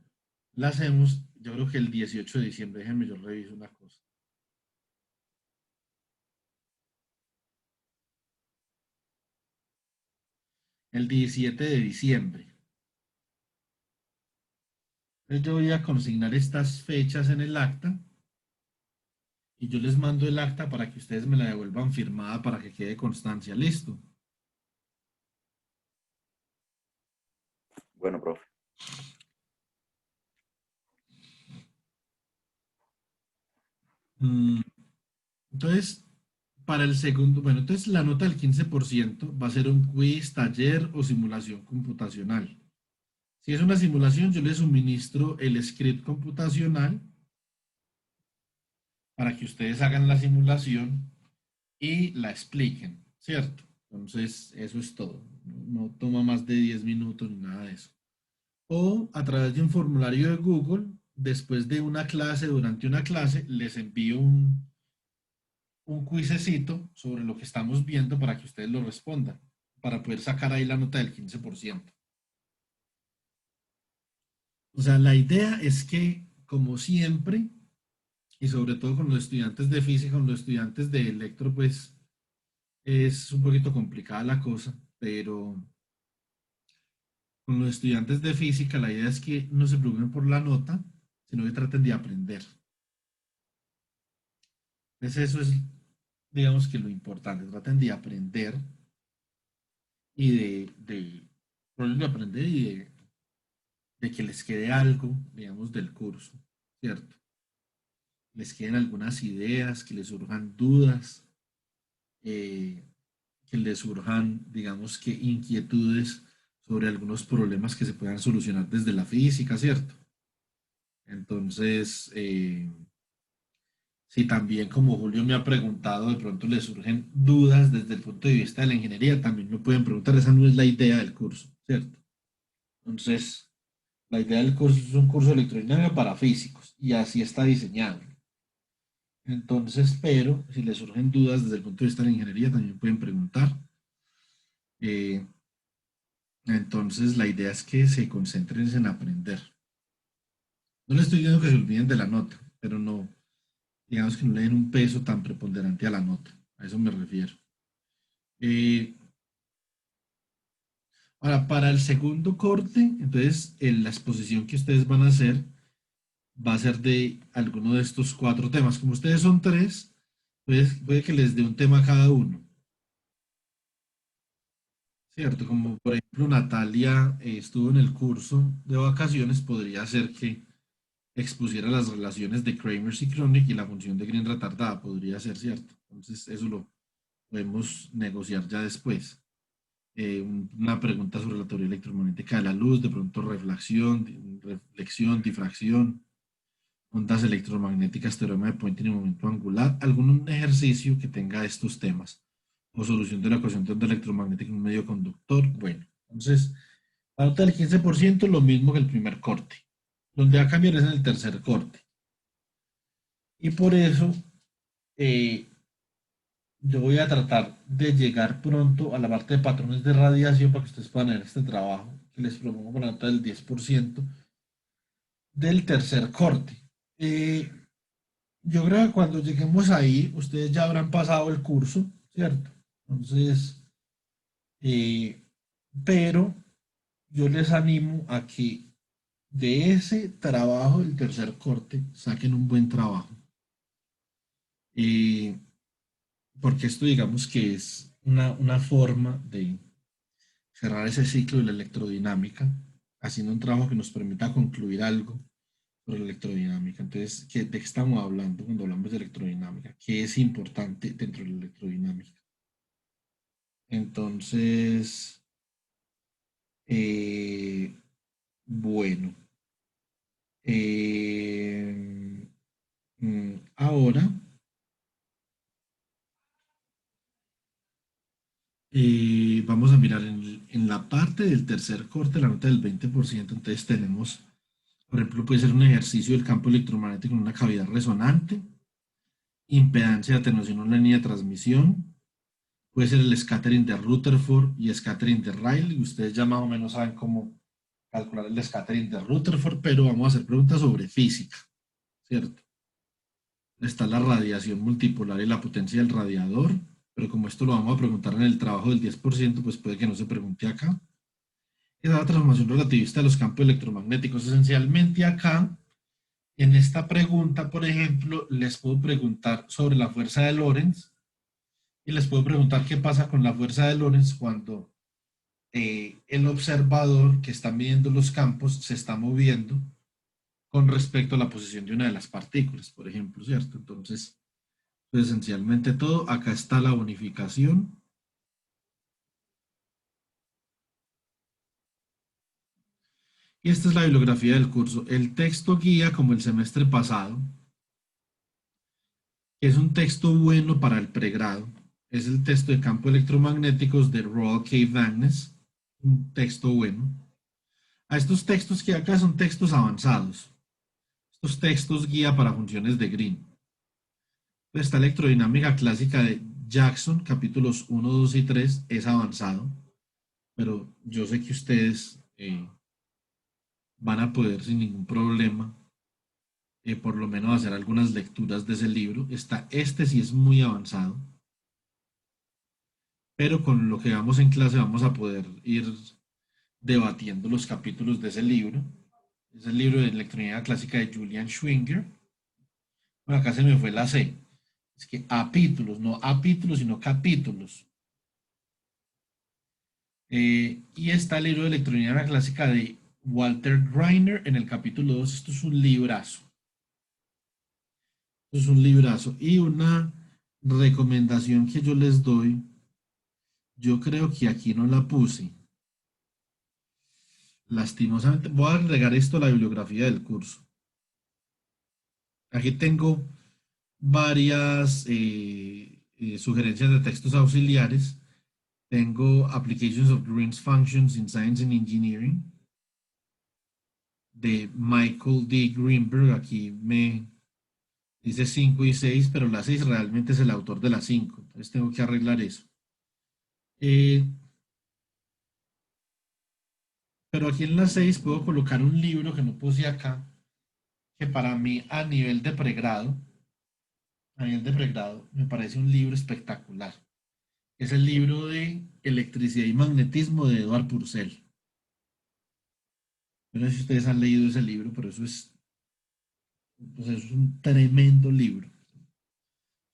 Speaker 1: La hacemos, yo creo que el 18 de diciembre, déjenme yo reviso una cosa. El 17 de diciembre. Entonces yo voy a consignar estas fechas en el acta y yo les mando el acta para que ustedes me la devuelvan firmada para que quede constancia. Listo.
Speaker 3: Bueno, profe.
Speaker 1: Mm, Entonces, para el segundo, bueno, entonces la nota del 15% va a ser un quiz, taller o simulación computacional. Si es una simulación, yo les suministro el script computacional para que ustedes hagan la simulación y la expliquen, ¿cierto? Entonces, eso es todo. No toma más de 10 minutos ni nada de eso. O a través de un formulario de Google, después de una clase, durante una clase, les envío un cuisecito sobre lo que estamos viendo para que ustedes lo respondan, para poder sacar ahí la nota del 15%. O sea, la idea es que, como siempre, y sobre todo con los estudiantes de física, con los estudiantes de electro, pues es un poquito complicada la cosa, pero con los estudiantes de física la idea es que no se preocupen por la nota, sino que traten de aprender. Entonces eso es, digamos que lo importante, traten de aprender y de aprender y de que les quede algo, digamos, del curso. ¿cierto? Les queden algunas ideas, que les surjan dudas, eh, que les surjan, digamos que inquietudes sobre algunos problemas que se puedan solucionar desde la física, ¿cierto? Entonces, si también como Julio me ha preguntado, de pronto le surgen dudas desde el punto de vista de la ingeniería, también me pueden preguntar, esa no es la idea del curso, ¿cierto? Entonces, la idea del curso es un curso de electrodinámica para físicos y así está diseñado. Entonces, pero si les surgen dudas desde el punto de vista de la ingeniería, también pueden preguntar. Eh, entonces, la idea es que se concentren en aprender. No les estoy diciendo que se olviden de la nota, pero no, digamos que no le den un peso tan preponderante a la nota. A eso me refiero. Eh, Ahora, para el segundo corte, entonces, la exposición que ustedes van a hacer va a ser de alguno de estos cuatro temas. Como ustedes son tres, pues, puede que les dé un tema a cada uno. Cierto, como por ejemplo Natalia estuvo en el curso de vacaciones, podría ser que expusiera las relaciones de Kramers y Kronig y la función de Green retardada, podría ser cierto. Entonces, eso lo podemos negociar ya después. Una pregunta sobre la teoría electromagnética de la luz, de pronto reflexión, difracción, ondas electromagnéticas, teorema de Poynting y momento angular, algún ejercicio que tenga estos temas, o solución de la ecuación de onda electromagnética en un medio conductor. Bueno, entonces, la nota del 15%, lo mismo que el primer corte. Donde va a cambiar es en el tercer corte. Y por eso, eh, yo voy a tratar de llegar pronto a la parte de patrones de radiación para que ustedes puedan ver este trabajo que les propongo con la nota del 10% del tercer corte. Eh, yo creo que cuando lleguemos ahí, ustedes ya habrán pasado el curso, ¿cierto? Entonces, eh, pero yo les animo a que de ese trabajo del tercer corte saquen un buen trabajo. Eh, Porque esto digamos que es una forma de cerrar ese ciclo de la electrodinámica, haciendo un trabajo que nos permita concluir algo sobre la electrodinámica. Entonces, ¿de qué estamos hablando cuando hablamos de electrodinámica? ¿Qué es importante dentro de la electrodinámica? Entonces, eh, bueno, eh, ahora vamos a mirar en la parte del tercer corte, la nota del 20%. Entonces tenemos, por ejemplo, puede ser un ejercicio del campo electromagnético en una cavidad resonante, impedancia de atenuación en una línea de transmisión, puede ser el scattering de Rutherford y scattering de Rayleigh. Ustedes ya más o menos saben cómo calcular el scattering de Rutherford, pero vamos a hacer preguntas sobre física, ¿cierto? Está la radiación multipolar y la potencia del radiador, pero como esto lo vamos a preguntar en el trabajo del 10%, pues puede que no se pregunte acá. Es la transformación relativista de los campos electromagnéticos. Esencialmente acá, en esta pregunta, por ejemplo, les puedo preguntar sobre la fuerza de Lorentz y les puedo preguntar qué pasa con la fuerza de Lorentz cuando el observador que está midiendo los campos se está moviendo con respecto a la posición de una de las partículas, por ejemplo, ¿cierto? Entonces, pues esencialmente todo. Acá está la bonificación. Y esta es la bibliografía del curso. El texto guía, como el semestre pasado, que es un texto bueno para el pregrado, es el texto de campos electromagnéticos de Roald K. Vagnes, un texto bueno. A estos textos que acá son textos avanzados. Estos textos guía para funciones de Green. Esta electrodinámica clásica de Jackson, capítulos 1, 2 y 3, es avanzado, pero yo sé que ustedes van a poder sin ningún problema, por lo menos hacer algunas lecturas de ese libro. Este sí es muy avanzado, pero con lo que vamos en clase vamos a poder ir debatiendo los capítulos de ese libro. Es el libro de electrónica clásica de Julian Schwinger. Bueno, acá se me fue la C. Es que capítulos, no capítulos, sino capítulos. Y está el libro de electrónica clásica de Walter Greiner en el capítulo 2. Esto es un librazo. Es un librazo. Y una recomendación que yo les doy, yo creo que aquí no la puse. Lastimosamente, voy a agregar esto a la bibliografía del curso. Aquí tengo varias sugerencias de textos auxiliares. Tengo Applications of Green's Functions in Science and Engineering de Michael D. Greenberg. Aquí me dice 5 y 6, pero la 6 realmente es el autor de la 5. Entonces tengo que arreglar eso. Eh, pero aquí en la 6 puedo colocar un libro que no puse acá, que para mí a nivel de pregrado, me parece un libro espectacular. Es el libro de Electricidad y Magnetismo de Edward Purcell. No sé si ustedes han leído ese libro, pero pues eso es un tremendo libro.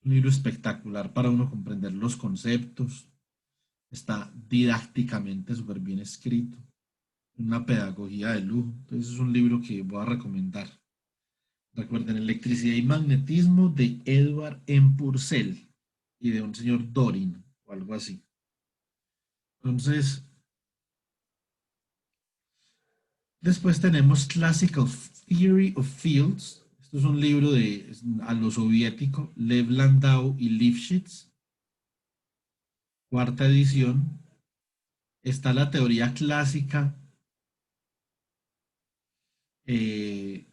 Speaker 1: Un libro espectacular para uno comprender los conceptos. Está didácticamente súper bien escrito. Una pedagogía de lujo. Entonces es un libro que voy a recomendar. Recuerden, Electricidad y Magnetismo de Edward M. Purcell y de un señor Dorin o algo así. Entonces, después tenemos Classical Theory of Fields. Esto es un libro a lo soviético, Lev Landau y Lifshitz, cuarta edición. Está la teoría clásica eh,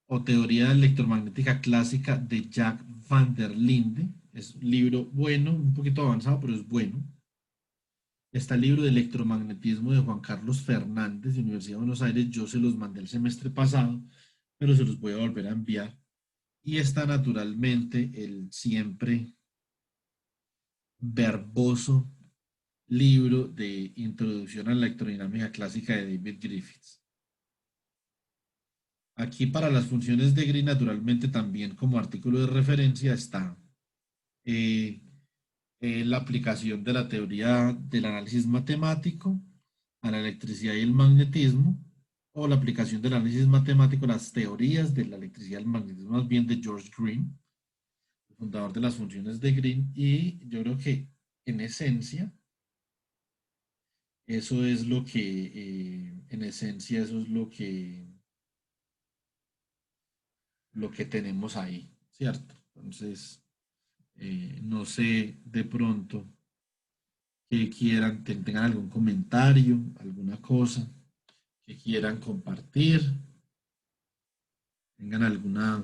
Speaker 1: o teoría electromagnética clásica de Jack van der Linde. Es un libro bueno, un poquito avanzado, pero es bueno. Está el libro de electromagnetismo de Juan Carlos Fernández de Universidad de Buenos Aires. Yo se los mandé el semestre pasado, pero se los voy a volver a enviar. Y está naturalmente el siempre verboso libro de Introducción a la Electrodinámica Clásica de David Griffiths. Aquí para las funciones de Green, naturalmente también como artículo de referencia está eh, la aplicación de la teoría del análisis matemático a la electricidad y el magnetismo, o la aplicación del análisis matemático a las teorías de la electricidad y el magnetismo, más bien de George Green, el fundador de las funciones de Green, y yo creo que en esencia, eso es lo que, en esencia, eso es lo que tenemos ahí, ¿cierto? Entonces, no sé de pronto que quieran, tengan algún comentario, alguna cosa que quieran compartir, tengan alguna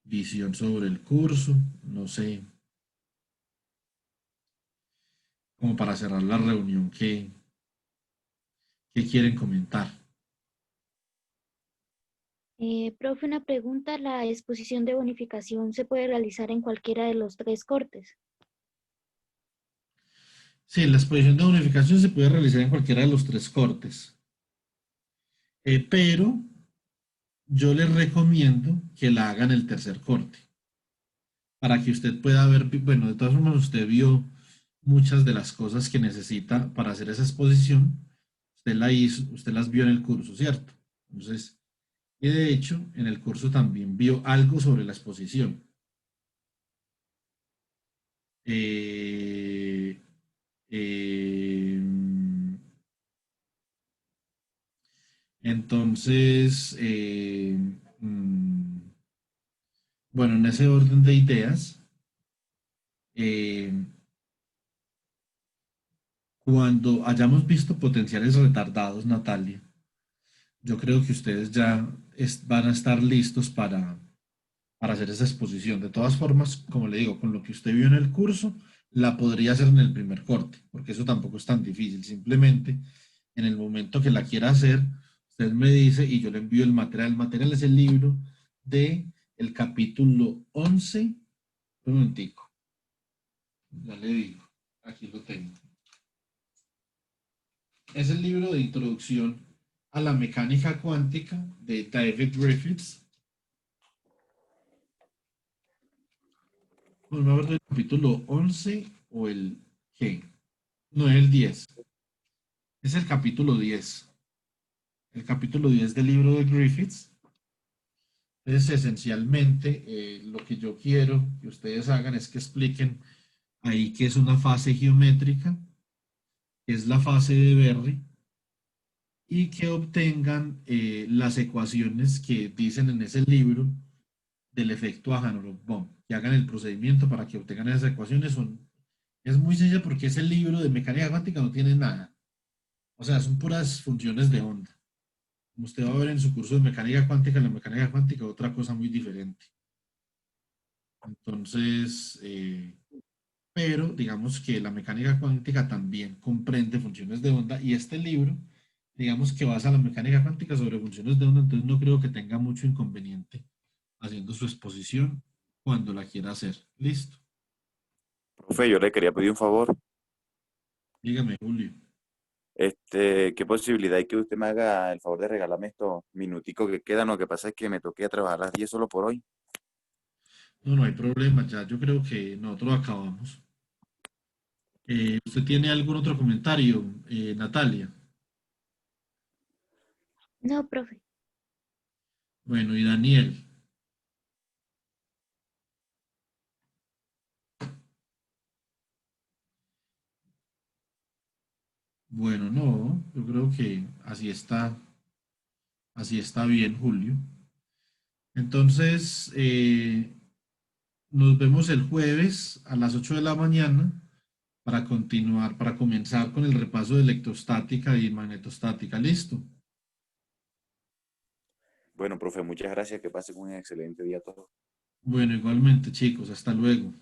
Speaker 1: visión sobre el curso, no sé, como para cerrar la reunión, ¿qué quieren comentar?
Speaker 2: Profe, una pregunta. ¿La exposición de bonificación se puede realizar en cualquiera de los tres cortes?
Speaker 1: Sí, la exposición de bonificación se puede realizar en cualquiera de los tres cortes, pero yo les recomiendo que la hagan el tercer corte, para que usted pueda ver, bueno, de todas formas usted vio muchas de las cosas que necesita para hacer esa exposición, usted la hizo, usted las vio en el curso, ¿cierto? Entonces, y de hecho, en el curso también vio algo sobre la exposición. Eh, eh, entonces, mm, bueno, en ese orden de ideas, eh, cuando hayamos visto potenciales retardados, Natalia, yo creo que ustedes ya van a estar listos para hacer esa exposición. De todas formas, como le digo, con lo que usted vio en el curso, la podría hacer en el primer corte, porque eso tampoco es tan difícil. Simplemente, en el momento que la quiera hacer, usted me dice y yo le envío el material. El material es el libro de el capítulo 11. Un momentico, ya le digo, aquí lo tengo. Es el libro de introducción a la mecánica cuántica de David Griffiths. No me acuerdo del capítulo 11 o el ¿qué? No es el 10. Es el capítulo 10. El capítulo 10 del libro de Griffiths. Entonces, esencialmente, lo que yo quiero que ustedes hagan es que expliquen ahí qué es una fase geométrica, qué es la fase de Berry, y que obtengan las ecuaciones que dicen en ese libro del efecto Aharonov-Bohm, que hagan el procedimiento para que obtengan esas ecuaciones. Es muy sencillo porque ese libro de mecánica cuántica no tiene nada. O sea, son puras funciones de onda. Como usted va a ver en su curso de mecánica cuántica, la mecánica cuántica es otra cosa muy diferente. Entonces, pero digamos que la mecánica cuántica también comprende funciones de onda y este libro, digamos que basa la mecánica cuántica sobre funciones de onda, entonces no creo que tenga mucho inconveniente haciendo su exposición cuando la quiera hacer. Listo.
Speaker 3: Profe, yo le quería pedir un favor.
Speaker 1: Dígame, Julio.
Speaker 3: ¿Qué posibilidad hay que usted me haga el favor de regalarme estos minuticos que quedan? Lo que pasa es que me toqué a trabajar a las 10 solo por hoy.
Speaker 1: No, no hay problema, ya yo creo que nosotros acabamos. ¿Usted tiene algún otro comentario, Natalia?
Speaker 2: No, profe.
Speaker 1: Bueno, y Daniel. Bueno, no, yo creo que así está bien, Julio. Entonces, nos vemos el jueves a las 8 de la mañana para continuar, para comenzar con el repaso de electrostática y magnetostática. ¿Listo?
Speaker 3: Bueno, profe, muchas gracias. Que pasen un excelente día a todos.
Speaker 1: Bueno, igualmente, chicos, hasta luego.